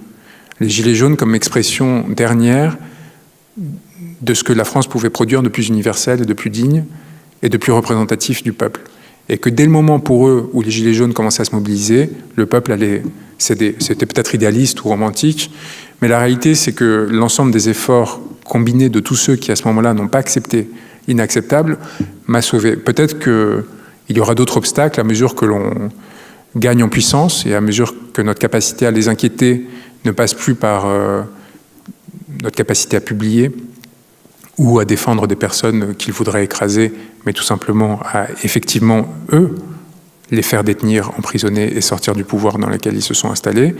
Les Gilets jaunes comme expression dernière de ce que la France pouvait produire de plus universel et de plus digne et de plus représentatif du peuple. Et que dès le moment pour eux où les Gilets jaunes commençaient à se mobiliser, le peuple allait céder. C'était peut-être idéaliste ou romantique, mais la réalité c'est que l'ensemble des efforts combinés de tous ceux qui à ce moment-là n'ont pas accepté l'inacceptable m'a sauvé. Peut-être qu'il y aura d'autres obstacles à mesure que l'on gagne en puissance et à mesure que notre capacité à les inquiéter ne passe plus par notre capacité à publier ou à défendre des personnes qu'ils voudraient écraser, mais tout simplement à, effectivement, eux, les faire détenir, emprisonner et sortir du pouvoir dans lequel ils se sont installés.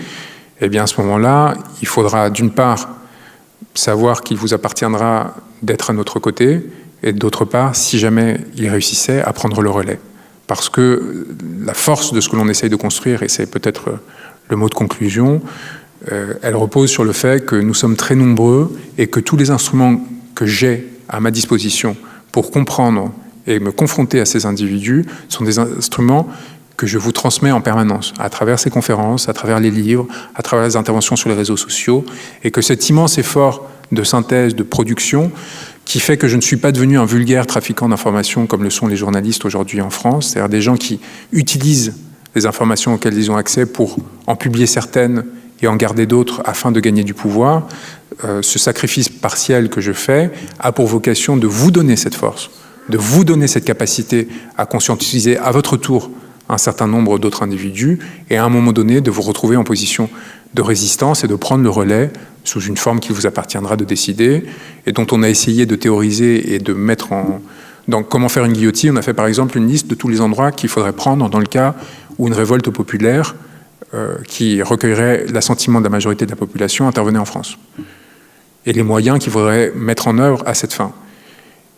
Eh bien, à ce moment-là, il faudra, d'une part, savoir qu'il vous appartiendra d'être à notre côté, et d'autre part, si jamais ils réussissaient, à prendre le relais. Parce que la force de ce que l'on essaye de construire, et c'est peut-être le mot de conclusion, elle repose sur le fait que nous sommes très nombreux et que tous les instruments que j'ai à ma disposition pour comprendre et me confronter à ces individus sont des instruments que je vous transmets en permanence, à travers ces conférences, à travers les livres, à travers les interventions sur les réseaux sociaux, et que cet immense effort de synthèse, de production, qui fait que je ne suis pas devenu un vulgaire trafiquant d'informations comme le sont les journalistes aujourd'hui en France, c'est-à-dire des gens qui utilisent les informations auxquelles ils ont accès pour en publier certaines et en garder d'autres afin de gagner du pouvoir. Ce sacrifice partiel que je fais a pour vocation de vous donner cette force, de vous donner cette capacité à conscientiser à votre tour un certain nombre d'autres individus et à un moment donné de vous retrouver en position de résistance et de prendre le relais sous une forme qu'il vous appartiendra de décider et dont on a essayé de théoriser et de mettre en... Donc, comment faire une guillotine? On a fait par exemple une liste de tous les endroits qu'il faudrait prendre dans le cas où une révolte populaire qui recueillerait l'assentiment de la majorité de la population intervenait en France. Et les moyens qu'il faudrait mettre en œuvre à cette fin.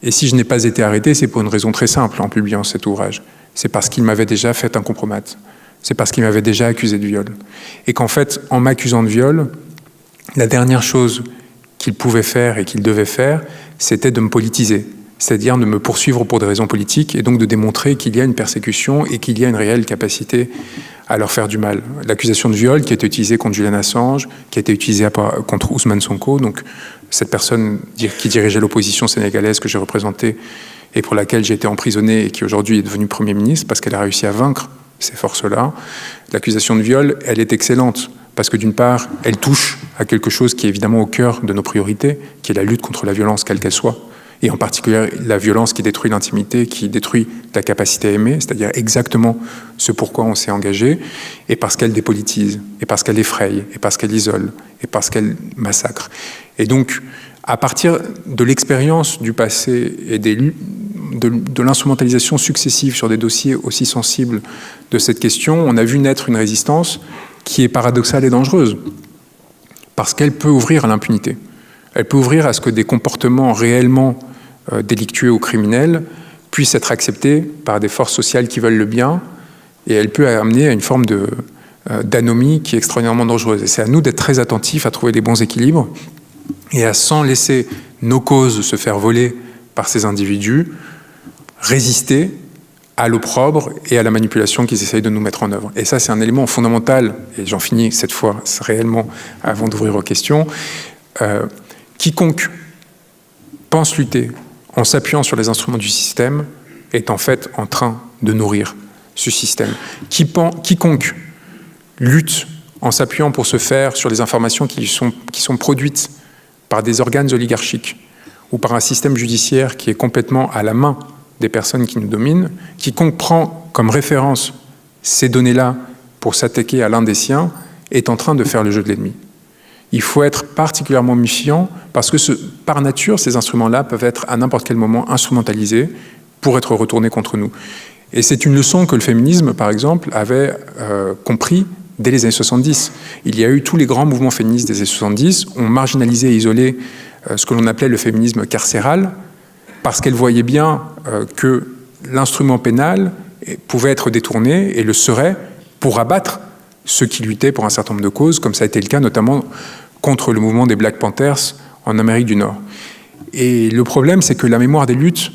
Et si je n'ai pas été arrêté, c'est pour une raison très simple en publiant cet ouvrage. C'est parce qu'il m'avait déjà fait un compromat. C'est parce qu'il m'avait déjà accusé de viol. Et qu'en fait, en m'accusant de viol, la dernière chose qu'il pouvait faire et qu'il devait faire, c'était de me politiser. C'est-à-dire de me poursuivre pour des raisons politiques et donc de démontrer qu'il y a une persécution et qu'il y a une réelle capacité à leur faire du mal. L'accusation de viol qui a été utilisée contre Julian Assange, qui a été utilisée contre Ousmane Sonko, donc cette personne qui dirigeait l'opposition sénégalaise que j'ai représentée et pour laquelle j'ai été emprisonné et qui aujourd'hui est devenue Premier ministre parce qu'elle a réussi à vaincre ces forces-là. L'accusation de viol, elle est excellente parce que d'une part, elle touche à quelque chose qui est évidemment au cœur de nos priorités, qui est la lutte contre la violence quelle qu'elle soit. Et en particulier la violence qui détruit l'intimité, qui détruit la capacité à aimer, c'est-à-dire exactement ce pourquoi on s'est engagé, et parce qu'elle dépolitise, et parce qu'elle effraie, et parce qu'elle isole, et parce qu'elle massacre. Et donc, à partir de l'expérience du passé et de l'instrumentalisation successive sur des dossiers aussi sensibles de cette question, on a vu naître une résistance qui est paradoxale et dangereuse, parce qu'elle peut ouvrir à l'impunité. Elle peut ouvrir à ce que des comportements réellement délictueux ou criminels puissent être acceptés par des forces sociales qui veulent le bien, et elle peut amener à une forme d'anomie qui est extraordinairement dangereuse. Et c'est à nous d'être très attentifs à trouver les bons équilibres et à, sans laisser nos causes se faire voler par ces individus, résister à l'opprobre et à la manipulation qu'ils essayent de nous mettre en œuvre. Et ça, c'est un élément fondamental, et j'en finis cette fois réellement avant d'ouvrir aux questions. Quiconque pense lutter en s'appuyant sur les instruments du système est en fait en train de nourrir ce système. Quiconque lutte en s'appuyant pour se faire sur les informations qui sont produites par des organes oligarchiques ou par un système judiciaire qui est complètement à la main des personnes qui nous dominent, quiconque prend comme référence ces données-là pour s'attaquer à l'un des siens est en train de faire le jeu de l'ennemi. Il faut être particulièrement méfiant parce que par nature, ces instruments-là peuvent être à n'importe quel moment instrumentalisés pour être retournés contre nous. Et c'est une leçon que le féminisme, par exemple, avait compris dès les années 70. Il y a eu tous les grands mouvements féministes des années 70, ont marginalisé et isolé ce que l'on appelait le féminisme carcéral, parce qu'elle voyait bien que l'instrument pénal pouvait être détourné et le serait pour abattre ceux qui luttaient pour un certain nombre de causes, comme ça a été le cas notamment contre le mouvement des Black Panthers en Amérique du Nord. Et le problème, c'est que la mémoire des luttes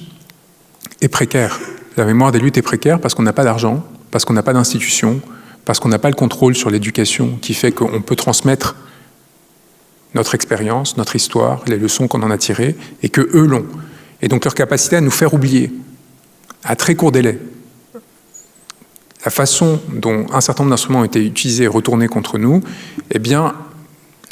est précaire. La mémoire des luttes est précaire parce qu'on n'a pas d'argent, parce qu'on n'a pas d'institutions, parce qu'on n'a pas le contrôle sur l'éducation qui fait qu'on peut transmettre notre expérience, notre histoire, les leçons qu'on en a tirées, et que eux l'ont. Et donc leur capacité à nous faire oublier, à très court délai, la façon dont un certain nombre d'instruments ont été utilisés et retournés contre nous, eh bien,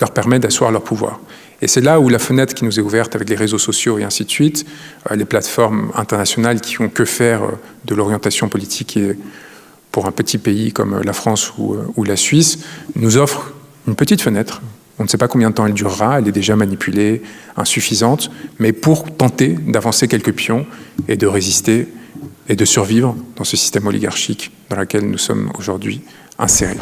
leur permet d'asseoir leur pouvoir. Et c'est là où la fenêtre qui nous est ouverte avec les réseaux sociaux et ainsi de suite, les plateformes internationales qui ont que faire de l'orientation politique et pour un petit pays comme la France ou la Suisse, nous offre une petite fenêtre. On ne sait pas combien de temps elle durera, elle est déjà manipulée, insuffisante, mais pour tenter d'avancer quelques pions et de résister et de survivre dans ce système oligarchique dans lequel nous sommes aujourd'hui insérés.